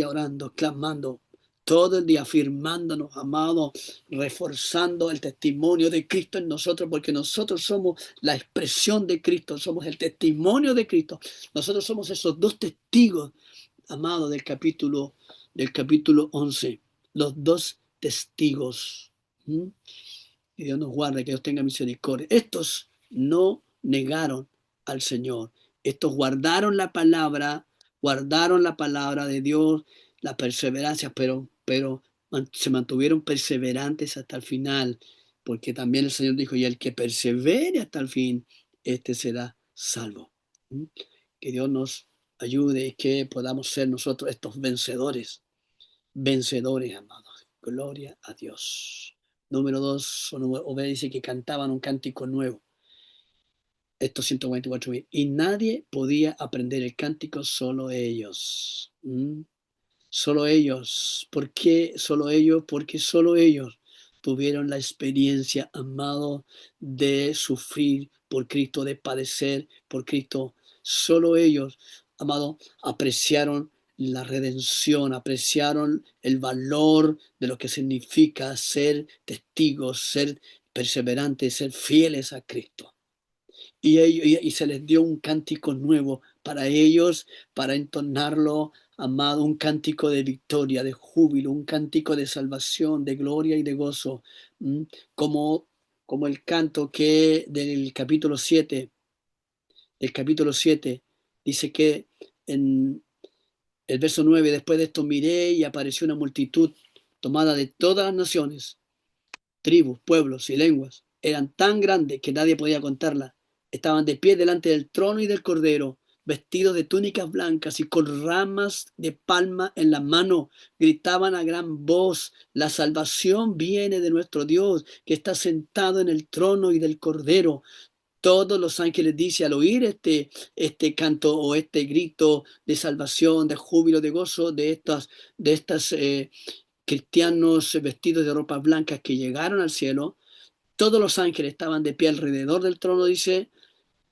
[SPEAKER 1] orando, clamando, todo el día afirmándonos, amados, reforzando el testimonio de Cristo en nosotros, porque nosotros somos la expresión de Cristo, somos el testimonio de Cristo. Nosotros somos esos dos testigos, amados, del capítulo 11, los dos testigos. Que Dios nos guarde, que Dios tenga misericordia. Estos no negaron al Señor. Estos guardaron la palabra de Dios, la perseverancia, pero se mantuvieron perseverantes hasta el final, porque también el Señor dijo: y el que persevere hasta el fin, este será salvo. Que Dios nos ayude y que podamos ser nosotros estos vencedores, amados. Gloria a Dios. Número 2, Obed dice que cantaban un cántico nuevo, estos 144.000, y nadie podía aprender el cántico, solo ellos. Solo ellos. ¿Por qué solo ellos? Porque solo ellos tuvieron la experiencia, amado, de sufrir por Cristo, de padecer por Cristo. Solo ellos, amado, apreciaron la redención, apreciaron el valor de lo que significa ser testigos, ser perseverantes, ser fieles a Cristo. Y se les dio un cántico nuevo para ellos, para entonarlo, amado, un cántico de victoria, de júbilo, un cántico de salvación, de gloria y de gozo, como, como el canto que del capítulo 7 dice que en el verso 9: después de esto miré y apareció una multitud tomada de todas las naciones, tribus, pueblos y lenguas. Eran tan grandes que nadie podía contarlas. Estaban de pie delante del trono y del cordero, vestidos de túnicas blancas y con ramas de palma en la mano. Gritaban a gran voz: la salvación viene de nuestro Dios, que está sentado en el trono y del cordero. Todos los ángeles dicen al oír este canto o este grito de salvación, de júbilo, de gozo de estas cristianos vestidos de ropas blancas que llegaron al cielo. Todos los ángeles estaban de pie alrededor del trono, dice,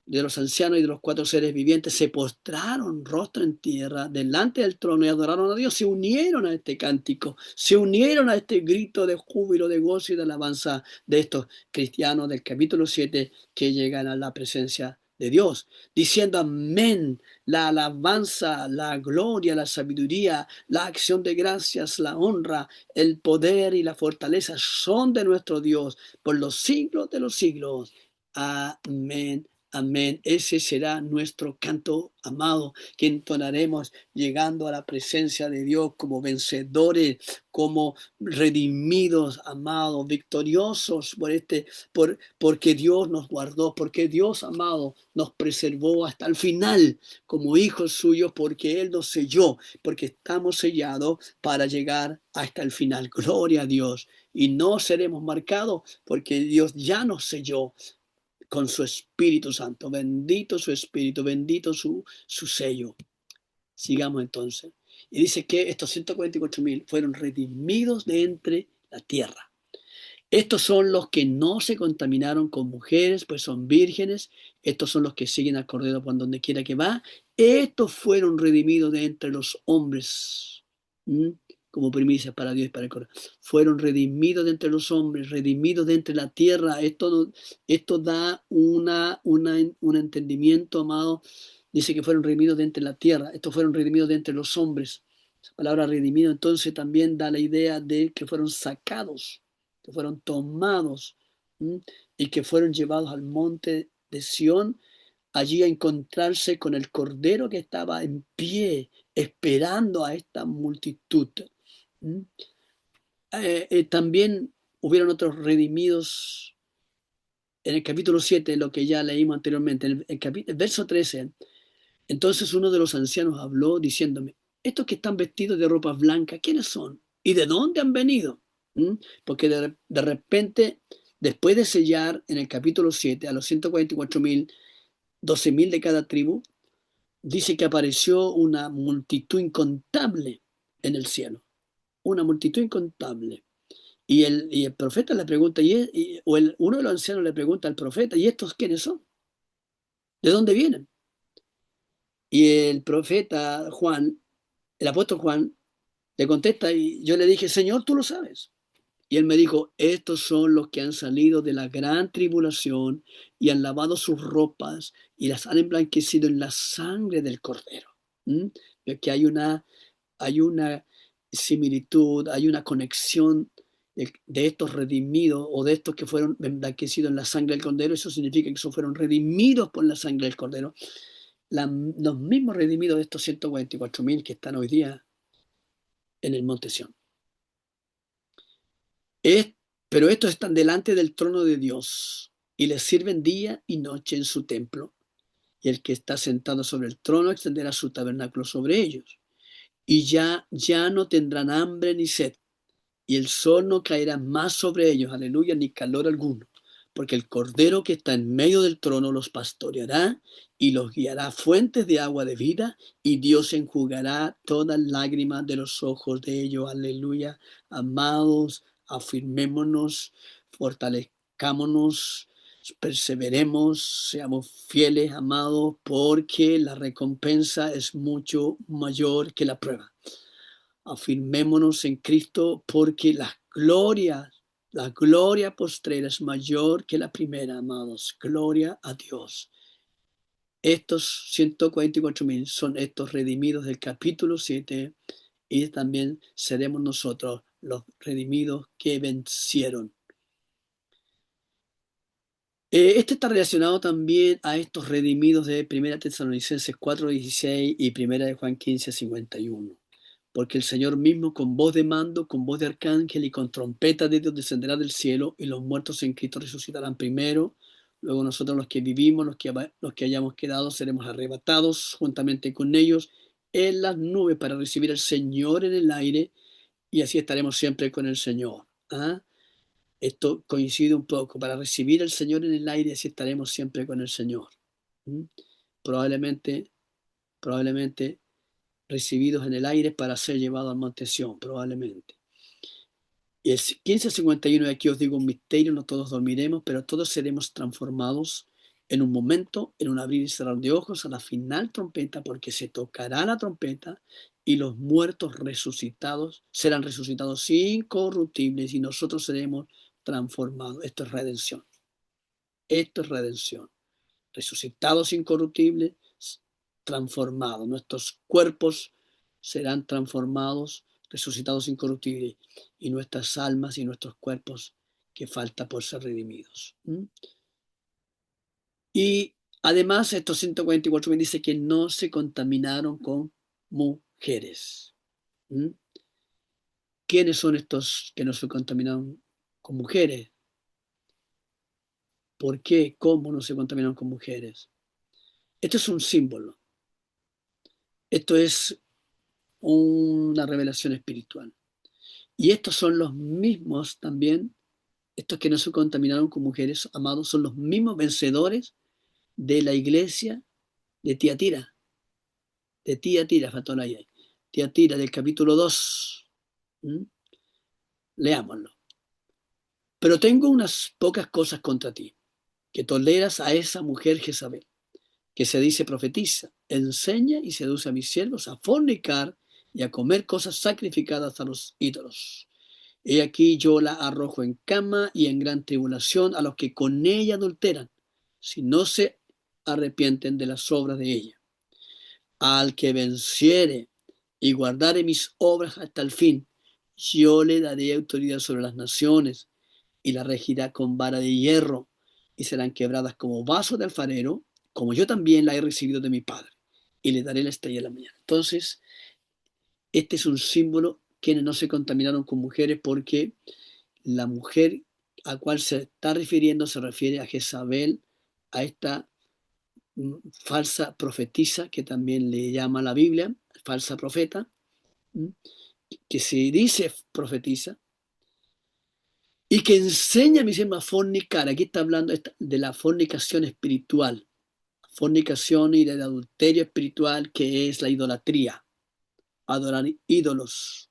[SPEAKER 1] de los ancianos y de los cuatro seres vivientes, se postraron rostro en tierra delante del trono y adoraron a Dios, se unieron a este cántico, se unieron a este grito de júbilo, de gozo y de alabanza de estos cristianos del capítulo 7 que llegan a la presencia de Dios, diciendo amén, la alabanza, la gloria, la sabiduría, la acción de gracias, la honra, el poder y la fortaleza son de nuestro Dios por los siglos de los siglos. Amén. Amén. Ese será nuestro canto amado que entonaremos llegando a la presencia de Dios como vencedores, como redimidos, amados, victoriosos porque Dios nos guardó, porque Dios, amado, nos preservó hasta el final como hijos suyos, porque Él nos selló, porque estamos sellados para llegar hasta el final. Gloria a Dios. Y no seremos marcados porque Dios ya nos selló con su Espíritu Santo. Bendito su Espíritu, bendito su sello. Sigamos entonces. Y dice que estos 144,000 fueron redimidos de entre la tierra. Estos son los que no se contaminaron con mujeres, pues son vírgenes. Estos son los que siguen al Cordero por donde quiera que va. Estos fueron redimidos de entre los hombres. Como primicias para Dios y para el Cordero. Fueron redimidos de entre los hombres, redimidos de entre la tierra. Esto da un entendimiento, amado. Dice que fueron redimidos de entre la tierra. Estos fueron redimidos de entre los hombres. Esa palabra redimido entonces también da la idea de que fueron sacados, que fueron tomados, y que fueron llevados al monte de Sión, allí a encontrarse con el Cordero que estaba en pie, esperando a esta multitud. También hubieron otros redimidos en el capítulo 7, lo que ya leímos anteriormente, en el verso 13. Entonces uno de los ancianos habló diciéndome: estos que están vestidos de ropas blancas, ¿quiénes son? ¿Y de dónde han venido? Porque de repente, después de sellar en el capítulo 7 a los 144,000, 12,000 de cada tribu, dice que apareció una multitud incontable en el cielo. Una multitud incontable. Y el profeta le pregunta, uno de los ancianos le pregunta al profeta: ¿y estos quiénes son? ¿De dónde vienen? Y el profeta Juan, el apóstol Juan, le contesta, y yo le dije: Señor, tú lo sabes. Y él me dijo: estos son los que han salido de la gran tribulación y han lavado sus ropas y las han emblanquecido en la sangre del Cordero. Que hay una similitud, hay una conexión de estos redimidos o de estos que fueron emblanquecidos en la sangre del Cordero. Eso significa que esos fueron redimidos por la sangre del Cordero. Los mismos redimidos de estos 144,000 que están hoy día en el monte Sión. Pero estos están delante del trono de Dios y les sirven día y noche en su templo. Y el que está sentado sobre el trono extenderá su tabernáculo sobre ellos. Y ya no tendrán hambre ni sed. Y el sol no caerá más sobre ellos, aleluya, ni calor alguno. Porque el Cordero que está en medio del trono los pastoreará y los guiará a fuentes de agua de vida, y Dios enjugará todas lágrimas de los ojos de ellos, aleluya. Amados, afirmémonos, fortalezcámonos, perseveremos, seamos fieles, amados, porque la recompensa es mucho mayor que la prueba. Afirmémonos en Cristo, porque la gloria postrera es mayor que la primera, amados. Gloria a Dios. Estos 144.000 son estos redimidos del capítulo 7 y también seremos nosotros los redimidos que vencieron. Este está relacionado también a estos redimidos de 1 Tesalonicenses 4:16 y 1 de Juan 15:51. Porque el Señor mismo con voz de mando, con voz de arcángel y con trompeta de Dios descenderá del cielo y los muertos en Cristo resucitarán primero. Luego nosotros los que vivimos, los que hayamos quedado, seremos arrebatados juntamente con ellos en las nubes para recibir al Señor en el aire y así estaremos siempre con el Señor. ¿Ah? Esto coincide un poco. Para recibir al Señor en el aire, así estaremos siempre con el Señor. ¿Mm? Probablemente, probablemente recibidos en el aire para ser llevados al monte Sión, probablemente. Y el 15:51 de aquí os digo un misterio, no todos dormiremos, pero todos seremos transformados en un momento, en un abrir y cerrar de ojos, a la final trompeta, porque se tocará la trompeta y los muertos resucitados serán resucitados incorruptibles y nosotros seremos transformados. Esto es redención. Esto es redención. Resucitados incorruptibles, transformados. Nuestros cuerpos serán transformados, resucitados incorruptibles, y nuestras almas y nuestros cuerpos que falta por ser redimidos. Y además estos 144.000 dice que no se contaminaron con mujeres. ¿Quiénes son estos que no se contaminaron con mujeres? ¿Por qué? ¿Cómo no se contaminaron con mujeres? Esto es un símbolo. Esto es una revelación espiritual. Y estos son los mismos también, estos que no se contaminaron con mujeres, amados, son los mismos vencedores de la iglesia de Tiatira, Fatolaya, Tiatira del capítulo 2. Leámoslo. Pero tengo unas pocas cosas contra ti, que toleras a esa mujer Jezabel, que se dice profetiza, enseña y seduce a mis siervos a fornicar y a comer cosas sacrificadas a los ídolos. He aquí yo la arrojo en cama y en gran tribulación a los que con ella adulteran, si no se arrepienten de las obras de ella. Al que venciere y guardare mis obras hasta el fin, yo le daré autoridad sobre las naciones y la regirá con vara de hierro y serán quebradas como vasos de alfarero, como yo también la he recibido de mi Padre, y le daré la estrella de la mañana. Entonces, este es un símbolo, quienes no se contaminaron con mujeres, porque la mujer a cual se está refiriendo se refiere a Jezabel, a esta falsa profetisa, que también le llama la Biblia, falsa profeta, que se dice profetiza, y que enseña a mis hermanos a fornicar. Aquí está hablando de la fornicación espiritual, fornicación y del adulterio espiritual, que es la idolatría, adorar ídolos,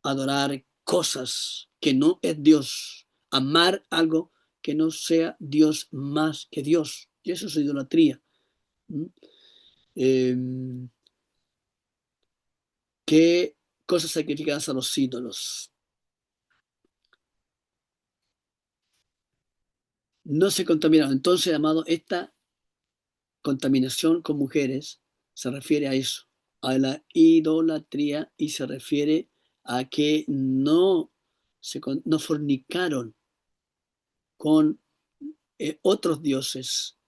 [SPEAKER 1] adorar cosas que no es Dios, amar algo que no sea Dios más que Dios. Y eso es idolatría. Eh, ¿Qué cosas sacrificadas a los ídolos? No se contaminaron. Entonces, amado, esta contaminación con mujeres se refiere a eso, a la idolatría, y se refiere a que no fornicaron con otros dioses,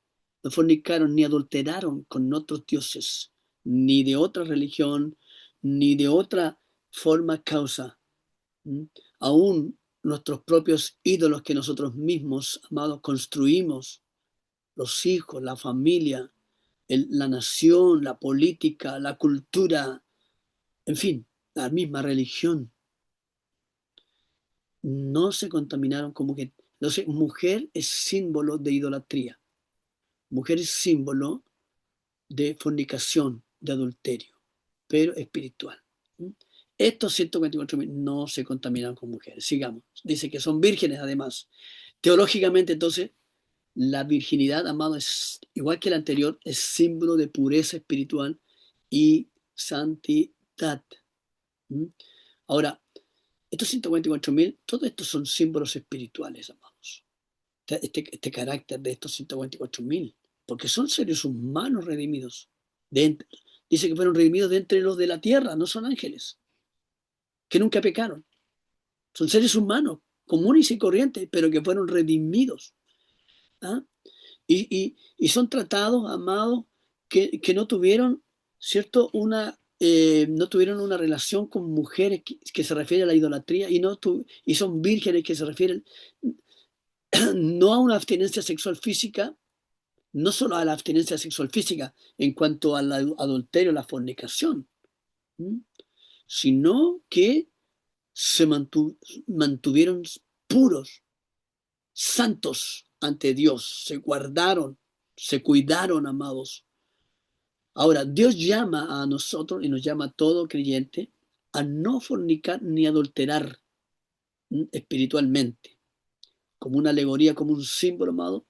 [SPEAKER 1] no fornicaron ni adulteraron con otros dioses, ni de otra religión, ni de otra forma causa. Aún nuestros propios ídolos que nosotros mismos, amados, construimos, los hijos, la familia, la nación, la política, la cultura, en fin, la misma religión, no se contaminaron con mujer. Entonces, mujer es símbolo de idolatría. Mujer es símbolo de fornicación, de adulterio, pero espiritual. Estos 144.000 no se contaminan con mujeres. Sigamos. Dice que son vírgenes además. Teológicamente, entonces, la virginidad, amado, es igual que la anterior, es símbolo de pureza espiritual y santidad. Ahora, estos 144.000, todos estos son símbolos espirituales, amados. Este carácter de estos 144.000. porque son seres humanos redimidos. Dice que fueron redimidos de entre los de la tierra, no son ángeles, que nunca pecaron. Son seres humanos, comunes y corrientes, pero que fueron redimidos. ¿Ah? Y son tratados, amados, que no tuvieron, ¿cierto? No tuvieron una relación con mujeres que se refiere a la idolatría y son vírgenes que se refieren no a una abstinencia sexual física, no solo a la abstinencia sexual física en cuanto al adulterio, la fornicación, sino que se mantuvieron puros, santos ante Dios, se guardaron, se cuidaron, amados. Ahora, Dios llama a nosotros y nos llama a todo creyente a no fornicar ni adulterar espiritualmente, como una alegoría, como un símbolo, amado,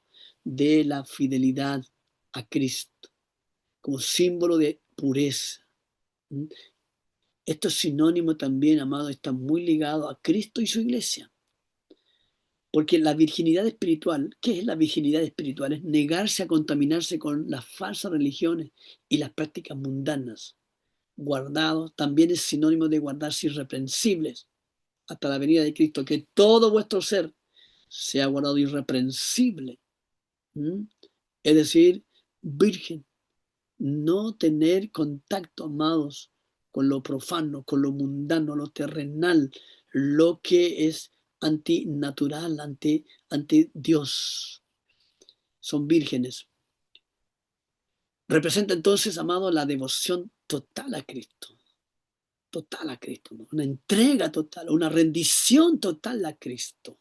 [SPEAKER 1] de la fidelidad a Cristo, como símbolo de pureza. Esto es sinónimo también, amado, está muy ligado a Cristo y su iglesia. Porque la virginidad espiritual, ¿qué es la virginidad espiritual? Es negarse a contaminarse con las falsas religiones y las prácticas mundanas. Guardados también es sinónimo de guardarse irreprensibles hasta la venida de Cristo, que todo vuestro ser sea guardado irreprensible. Es decir, virgen. No tener contacto, amados, con lo profano, con lo mundano, lo terrenal, lo que es antinatural, ante Dios. Son vírgenes. Representa entonces, amado, la devoción total a Cristo. Total a Cristo, ¿no? Una entrega total, una rendición total a Cristo.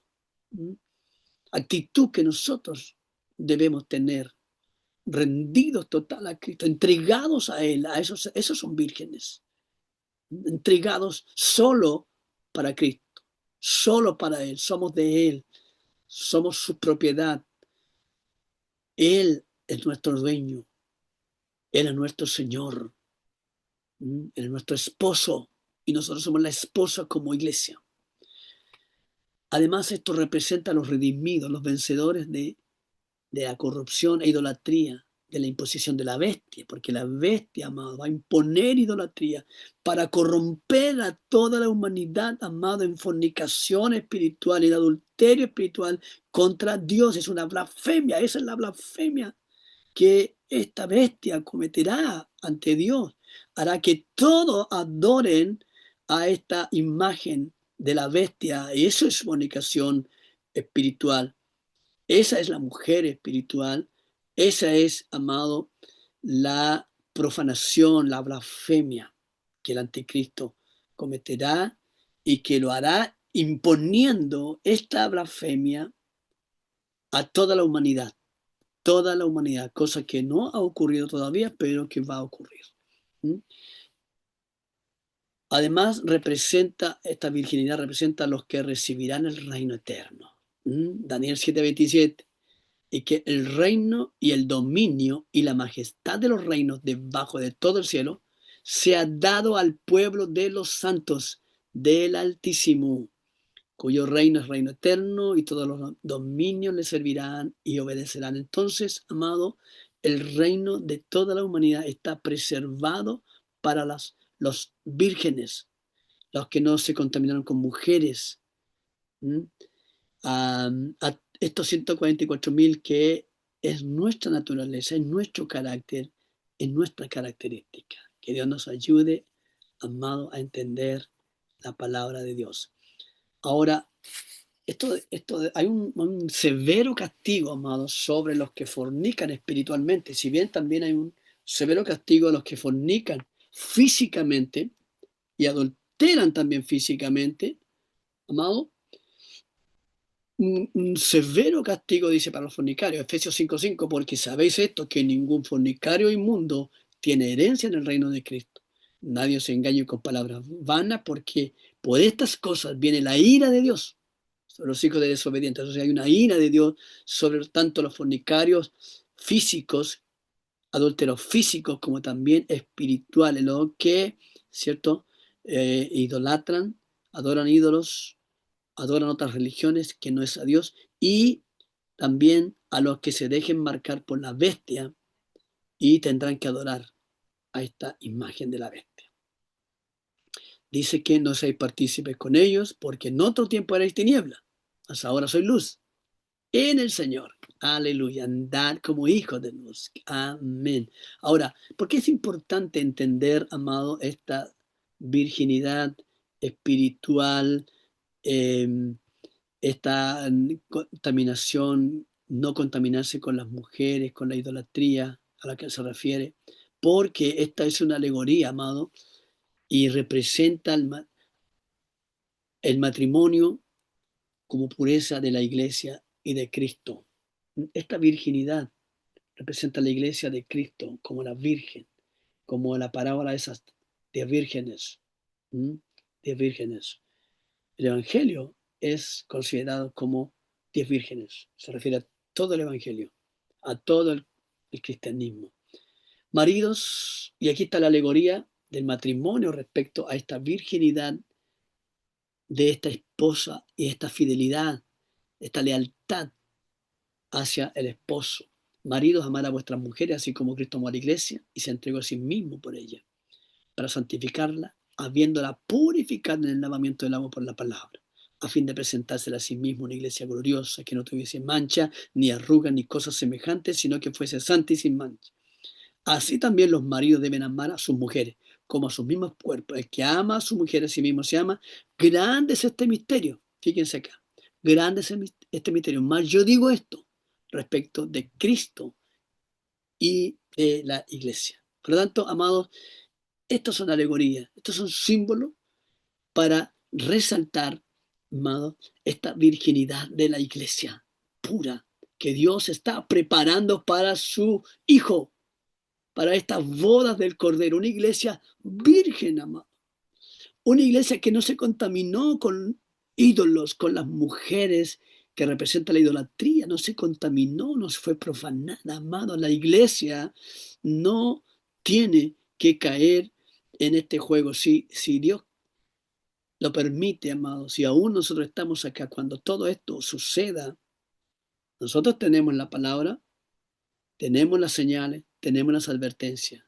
[SPEAKER 1] Actitud que nosotros debemos tener, rendidos total a Cristo, entregados a Él, esos son vírgenes, entregados solo para Cristo, solo para Él, somos de Él, somos su propiedad. Él es nuestro dueño, Él es nuestro Señor, Él es nuestro esposo y nosotros somos la esposa como iglesia. Además, esto representa a los redimidos, los vencedores de la corrupción e idolatría, de la imposición de la bestia, porque la bestia, amado, va a imponer idolatría para corromper a toda la humanidad, amado, en fornicación espiritual, en adulterio espiritual contra Dios. Es una blasfemia, esa es la blasfemia que esta bestia cometerá ante Dios. Hará que todos adoren a esta imagen de la bestia, y eso es fornicación espiritual. Esa es la mujer espiritual, esa es, amado, la profanación, la blasfemia que el anticristo cometerá y que lo hará imponiendo esta blasfemia a toda la humanidad, cosa que no ha ocurrido todavía, pero que va a ocurrir. Además, esta virginidad representa a los que recibirán el reino eterno. Daniel 7:27. Y que el reino y el dominio y la majestad de los reinos debajo de todo el cielo sea dado al pueblo de los santos del Altísimo, cuyo reino es reino eterno y todos los dominios le servirán y obedecerán. Entonces, amado, el reino de toda la humanidad está preservado para los vírgenes, los que no se contaminaron con mujeres. A estos 144.000 que es nuestra naturaleza, es nuestro carácter, es nuestra característica. Que Dios nos ayude, amado, a entender la palabra de Dios. Ahora, hay un severo castigo, amado, sobre los que fornican espiritualmente. Si bien también hay un severo castigo a los que fornican físicamente y adulteran también físicamente, amado, un severo castigo, dice, para los fornicarios, Efesios 5:5, porque sabéis esto, que ningún fornicario inmundo tiene herencia en el reino de Cristo. Nadie se engañe con palabras vanas, porque por estas cosas viene la ira de Dios sobre los hijos de desobedientes. Entonces hay una ira de Dios sobre tanto los fornicarios físicos, adúlteros físicos, como también espirituales, los que, ¿cierto?, idolatran, adoran ídolos, adoran otras religiones que no es a Dios, y también a los que se dejen marcar por la bestia y tendrán que adorar a esta imagen de la bestia. Dice que no seáis partícipes con ellos, porque en otro tiempo erais tiniebla, mas ahora soy luz en el Señor. Aleluya, andad como hijos de luz. Amén. Ahora, ¿por qué es importante entender, amado, esta virginidad espiritual, eh, esta contaminación, no contaminarse con las mujeres, con la idolatría a la que se refiere? Porque esta es una alegoría, amado, y representa el matrimonio como pureza de la iglesia y de Cristo. Esta virginidad representa la iglesia de Cristo como la virgen, como la parábola de esas 10 vírgenes. 10 vírgenes. El evangelio es considerado como 10 vírgenes. Se refiere a todo el evangelio, a todo el cristianismo. Maridos, y aquí está la alegoría del matrimonio respecto a esta virginidad de esta esposa y esta fidelidad, esta lealtad hacia el esposo. Maridos, amad a vuestras mujeres, así como Cristo amó a la iglesia y se entregó a sí mismo por ella, para santificarla, habiéndola purificado en el lavamiento del agua por la palabra, a fin de presentársela a sí mismo una iglesia gloriosa, que no tuviese mancha, ni arruga, ni cosas semejantes, sino que fuese santa y sin mancha. Así también los maridos deben amar a sus mujeres, como a sus mismos cuerpos. El que ama a su mujer a sí mismo se ama. Grande es este misterio. Fíjense acá. Grande es este misterio. Mas yo digo esto respecto de Cristo y de la iglesia. Por lo tanto, amados, estos son alegorías, estos son símbolos para resaltar, amados, esta virginidad de la iglesia pura que Dios está preparando para su Hijo, para estas bodas del Cordero. Una iglesia virgen, amado. Una iglesia que no se contaminó con ídolos, con las mujeres que representan la idolatría. No se contaminó, no se fue profanada, amado. La iglesia no tiene que caer en este juego. Si Dios lo permite, amado, si aún nosotros estamos acá, cuando todo esto suceda, nosotros tenemos la palabra, tenemos las señales, tenemos las advertencias.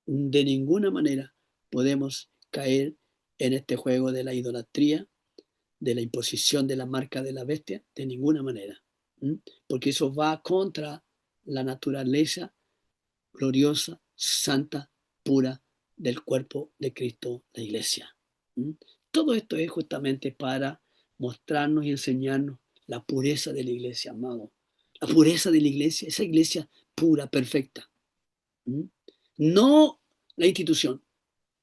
[SPEAKER 1] De ninguna manera podemos caer en este juego de la idolatría, de la imposición de la marca de la bestia, de ninguna manera. Porque eso va contra la naturaleza gloriosa, santa, pura del cuerpo de Cristo, la iglesia. Todo esto es justamente para mostrarnos y enseñarnos la pureza de la iglesia, amado. La pureza de la iglesia, esa iglesia pura, perfecta. No la institución,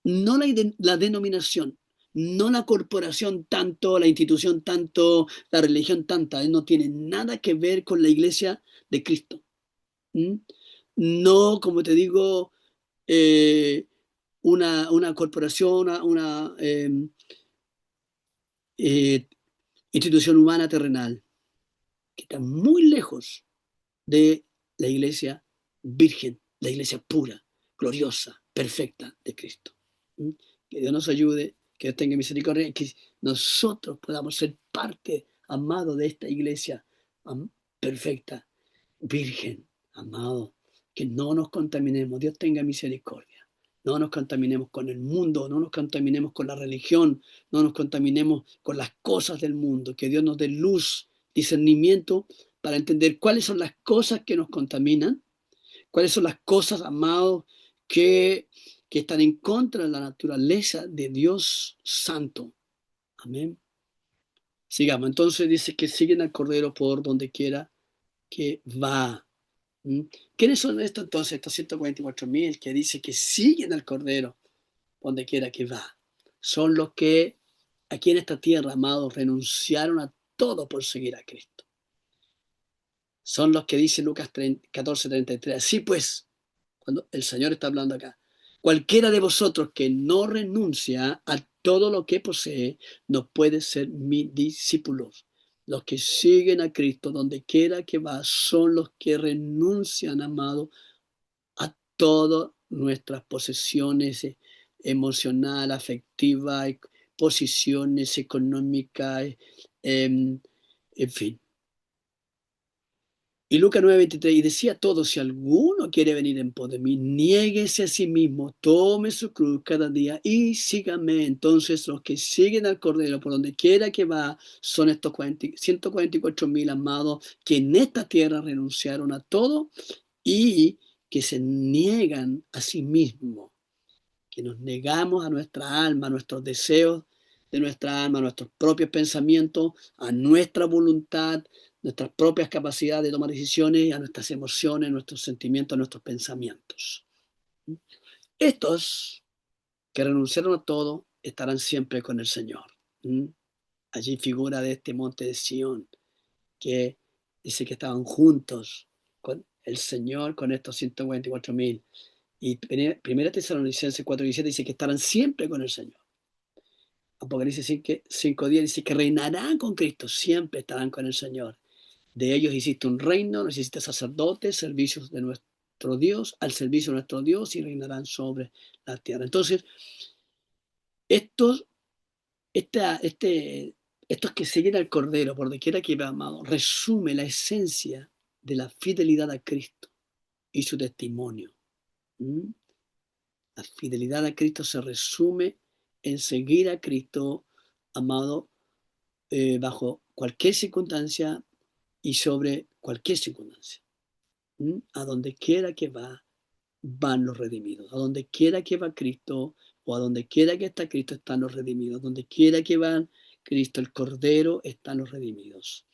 [SPEAKER 1] no la denominación, no la corporación tanto, la institución tanto, la religión tanta. No tiene nada que ver con la iglesia de Cristo. No, como te digo, eh, una corporación, una eh, institución humana terrenal, que está muy lejos de la iglesia virgen, la iglesia pura, gloriosa, perfecta de Cristo. Que Dios nos ayude, que Dios tenga misericordia, y que nosotros podamos ser parte, amado, de esta iglesia perfecta, virgen, amado, que no nos contaminemos. Dios tenga misericordia. No nos contaminemos con el mundo, no nos contaminemos con la religión, no nos contaminemos con las cosas del mundo. Que Dios nos dé luz, discernimiento para entender cuáles son las cosas que nos contaminan, cuáles son las cosas, amados, que están en contra de la naturaleza de Dios Santo. Amén. Sigamos. Entonces dice que siguen al Cordero por donde quiera que va. ¿Quiénes son estos entonces, estos 144,000 que dice que siguen al Cordero donde quiera que va? Son los que aquí en esta tierra, amados, renunciaron a todo por seguir a Cristo. Son los que dice Lucas 14:33. Así pues, cuando el Señor está hablando acá, cualquiera de vosotros que no renuncia a todo lo que posee, no puede ser mi discípulo. Los que siguen a Cristo donde quiera que va son los que renuncian, amado, a todas nuestras posesiones emocionales, afectivas, posiciones económicas, en fin. Y Lucas 9:23, y decía a todos, si alguno quiere venir en pos de mí, niéguese a sí mismo, tome su cruz cada día y sígame. Entonces los que siguen al Cordero por donde quiera que va son estos 144,000 amados que en esta tierra renunciaron a todo y que se niegan a sí mismos, que nos negamos a nuestra alma, a nuestros deseos de nuestra alma, a nuestros propios pensamientos, a nuestra voluntad, nuestras propias capacidades de tomar decisiones, a nuestras emociones, nuestros sentimientos, nuestros pensamientos. Estos que renunciaron a todo estarán siempre con el Señor. Allí figura de este monte de Sión, que dice que estaban juntos con el Señor, con estos 144,000. Y Primera Tesalonicenses 4:17 dice que estarán siempre con el Señor. Apocalipsis 5:10 dice que reinarán con Cristo, siempre estarán con el Señor. De ellos hiciste un reino, nos hiciste sacerdotes, servicios de nuestro Dios, al servicio de nuestro Dios, y reinarán sobre la tierra. Entonces, estos, estos que siguen al Cordero, por donde quiera que va, amado, resume la esencia de la fidelidad a Cristo y su testimonio. ¿Mm? La fidelidad a Cristo se resume en seguir a Cristo, amado, bajo cualquier circunstancia y sobre cualquier circunstancia. A donde quiera que va, van los redimidos. A donde quiera que va Cristo, o a donde quiera que está Cristo, están los redimidos. Donde quiera que va Cristo, el Cordero, están los redimidos.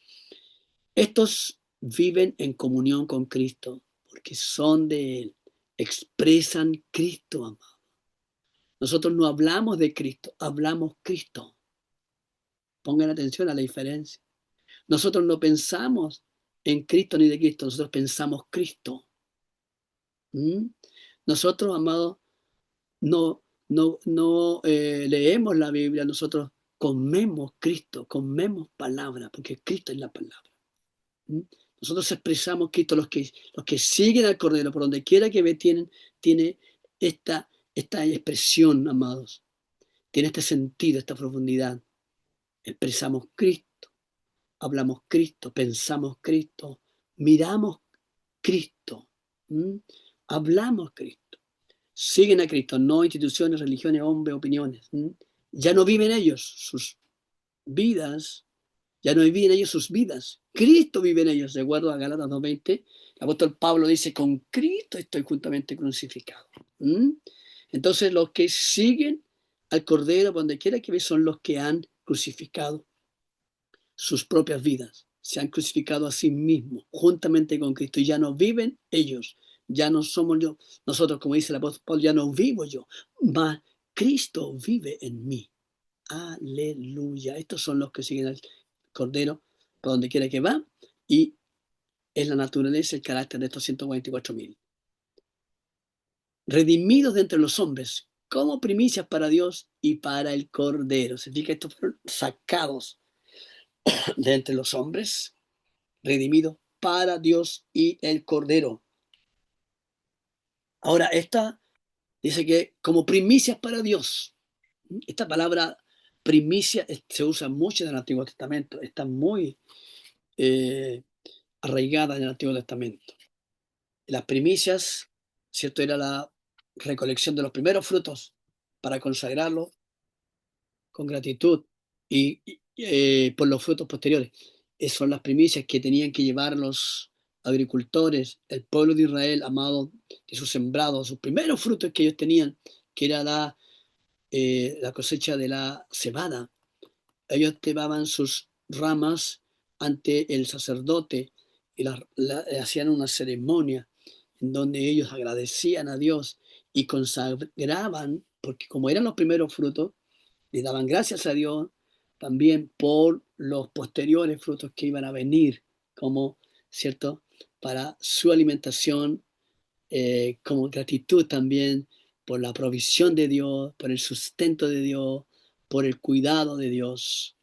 [SPEAKER 1] Estos viven en comunión con Cristo, porque son de Él. Expresan Cristo, amado. Nosotros no hablamos de Cristo, hablamos Cristo. Pongan atención a la diferencia. Nosotros no pensamos en Cristo ni de Cristo, nosotros pensamos Cristo. Nosotros, amados, no leemos la Biblia, nosotros comemos Cristo, comemos palabra, porque Cristo es la palabra. Nosotros expresamos Cristo, los que siguen al Cordero, por donde quiera que ve, tiene esta expresión, amados, tiene este sentido, esta profundidad. Expresamos Cristo, hablamos Cristo, pensamos Cristo, miramos Cristo, hablamos Cristo. Siguen a Cristo, no instituciones, religiones, hombres, opiniones. Ya no viven ellos sus vidas, ya no viven ellos sus vidas. Cristo vive en ellos, de acuerdo a Gálatas 2:20. El apóstol Pablo dice, con Cristo estoy juntamente crucificado. Entonces los que siguen al Cordero, donde quiera que ve, son los que han crucificado sus propias vidas, se han crucificado a sí mismos juntamente con Cristo y ya no viven ellos, ya no somos yo, nosotros, como dice el apóstol Pablo, ya no vivo yo, mas Cristo vive en mí. Aleluya. Estos son los que siguen al Cordero por donde quiera que va, y es la naturaleza, el carácter de estos 144,000. Redimidos de entre los hombres, como primicias para Dios y para el Cordero. Significa que estos fueron sacados de entre los hombres, redimidos para Dios y el Cordero. Ahora, esta dice que como primicias para Dios. Esta palabra primicia se usa mucho en el Antiguo Testamento, está muy arraigada en el Antiguo Testamento. Las primicias, ¿cierto? Era la recolección de los primeros frutos para consagrarlos con gratitud y por los frutos posteriores. Esas son las primicias que tenían que llevar los agricultores, el pueblo de Israel, amado de sus sembrados, sus primeros frutos que ellos tenían, que era la cosecha de la cebada. Ellos llevaban sus ramas ante el sacerdote y hacían una ceremonia en donde ellos agradecían a Dios y consagraban, porque como eran los primeros frutos, le daban gracias a Dios también por los posteriores frutos que iban a venir, como, ¿cierto?, para su alimentación, como gratitud también por la provisión de Dios, por el sustento de Dios, por el cuidado de Dios.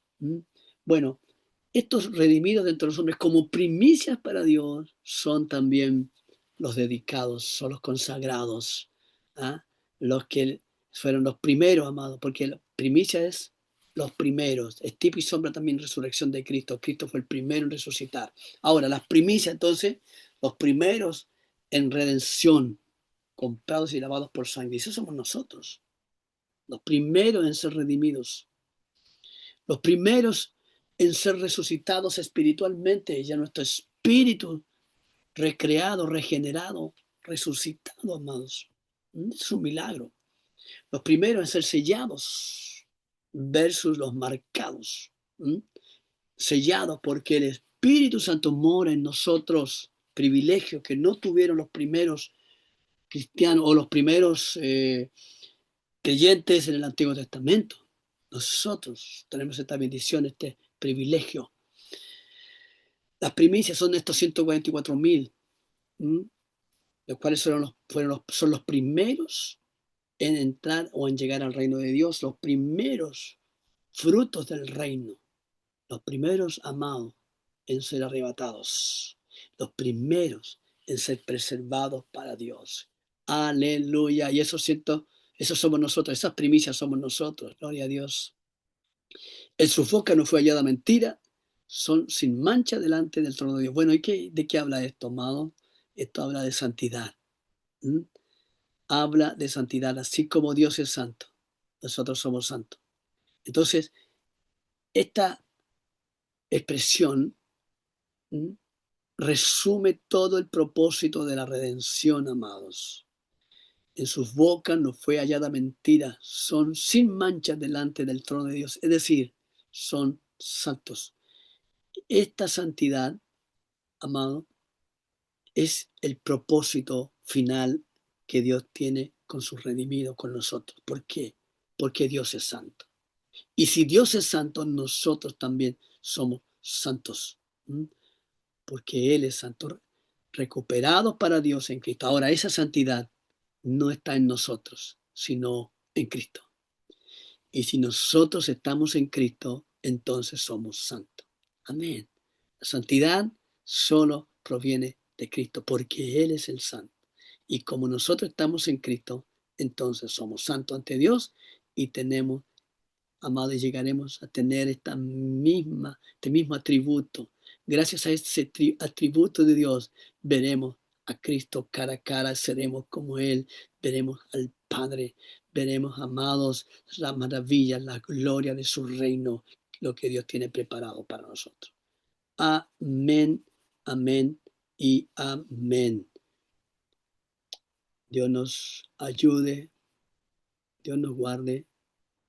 [SPEAKER 1] Bueno, estos redimidos de entre los hombres como primicias para Dios son también los dedicados, son los consagrados, ¿ah? Los que fueron los primeros, amados, porque la primicia es los primeros. Es tipo y sombra también resurrección de Cristo. Cristo fue el primero en resucitar. Ahora, las primicias, entonces, los primeros en redención, comprados y lavados por sangre. Esos somos nosotros. Los primeros en ser redimidos. Los primeros en ser resucitados espiritualmente. Ya nuestro espíritu recreado, regenerado, resucitado, amados. Es un milagro. Los primeros en ser sellados versus los marcados. ¿Mm? Sellados porque el Espíritu Santo mora en nosotros, privilegios que no tuvieron los primeros cristianos o los primeros creyentes en el Antiguo Testamento. Nosotros tenemos esta bendición, este privilegio. Las primicias son de estos 144.000, los cuales son los primeros en entrar o en llegar al reino de Dios, los primeros frutos del reino, los primeros amados en ser arrebatados, los primeros en ser preservados para Dios. Aleluya. Y esos somos nosotros, esas primicias somos nosotros. Gloria a Dios. En su boca no fue hallada mentira, son sin mancha delante del trono de Dios. Bueno, ¿de qué habla esto, amado? Esto habla de santidad. ¿Mm? Habla de santidad, así como Dios es santo. Nosotros somos santos. Entonces, esta expresión resume todo el propósito de la redención, amados. En sus bocas no fue hallada mentira, son sin mancha delante del trono de Dios, es decir, son santos. Esta santidad, amado, es el propósito final que Dios tiene con sus redimidos, con nosotros. ¿Por qué? Porque Dios es santo. Y si Dios es santo, nosotros también somos santos. Porque Él es santo, recuperados para Dios en Cristo. Ahora, esa santidad no está en nosotros, sino en Cristo. Y si nosotros estamos en Cristo, entonces somos santos. Amén. La santidad solo proviene de Cristo, porque Él es el santo. Y como nosotros estamos en Cristo, entonces somos santos ante Dios y tenemos, amados, y llegaremos a tener este mismo atributo. Gracias a este atributo de Dios, veremos a Cristo cara a cara, seremos como Él, veremos al Padre, veremos, amados, las maravillas, la gloria de su reino, lo que Dios tiene preparado para nosotros. Amén, amén y amén. Dios nos ayude, Dios nos guarde.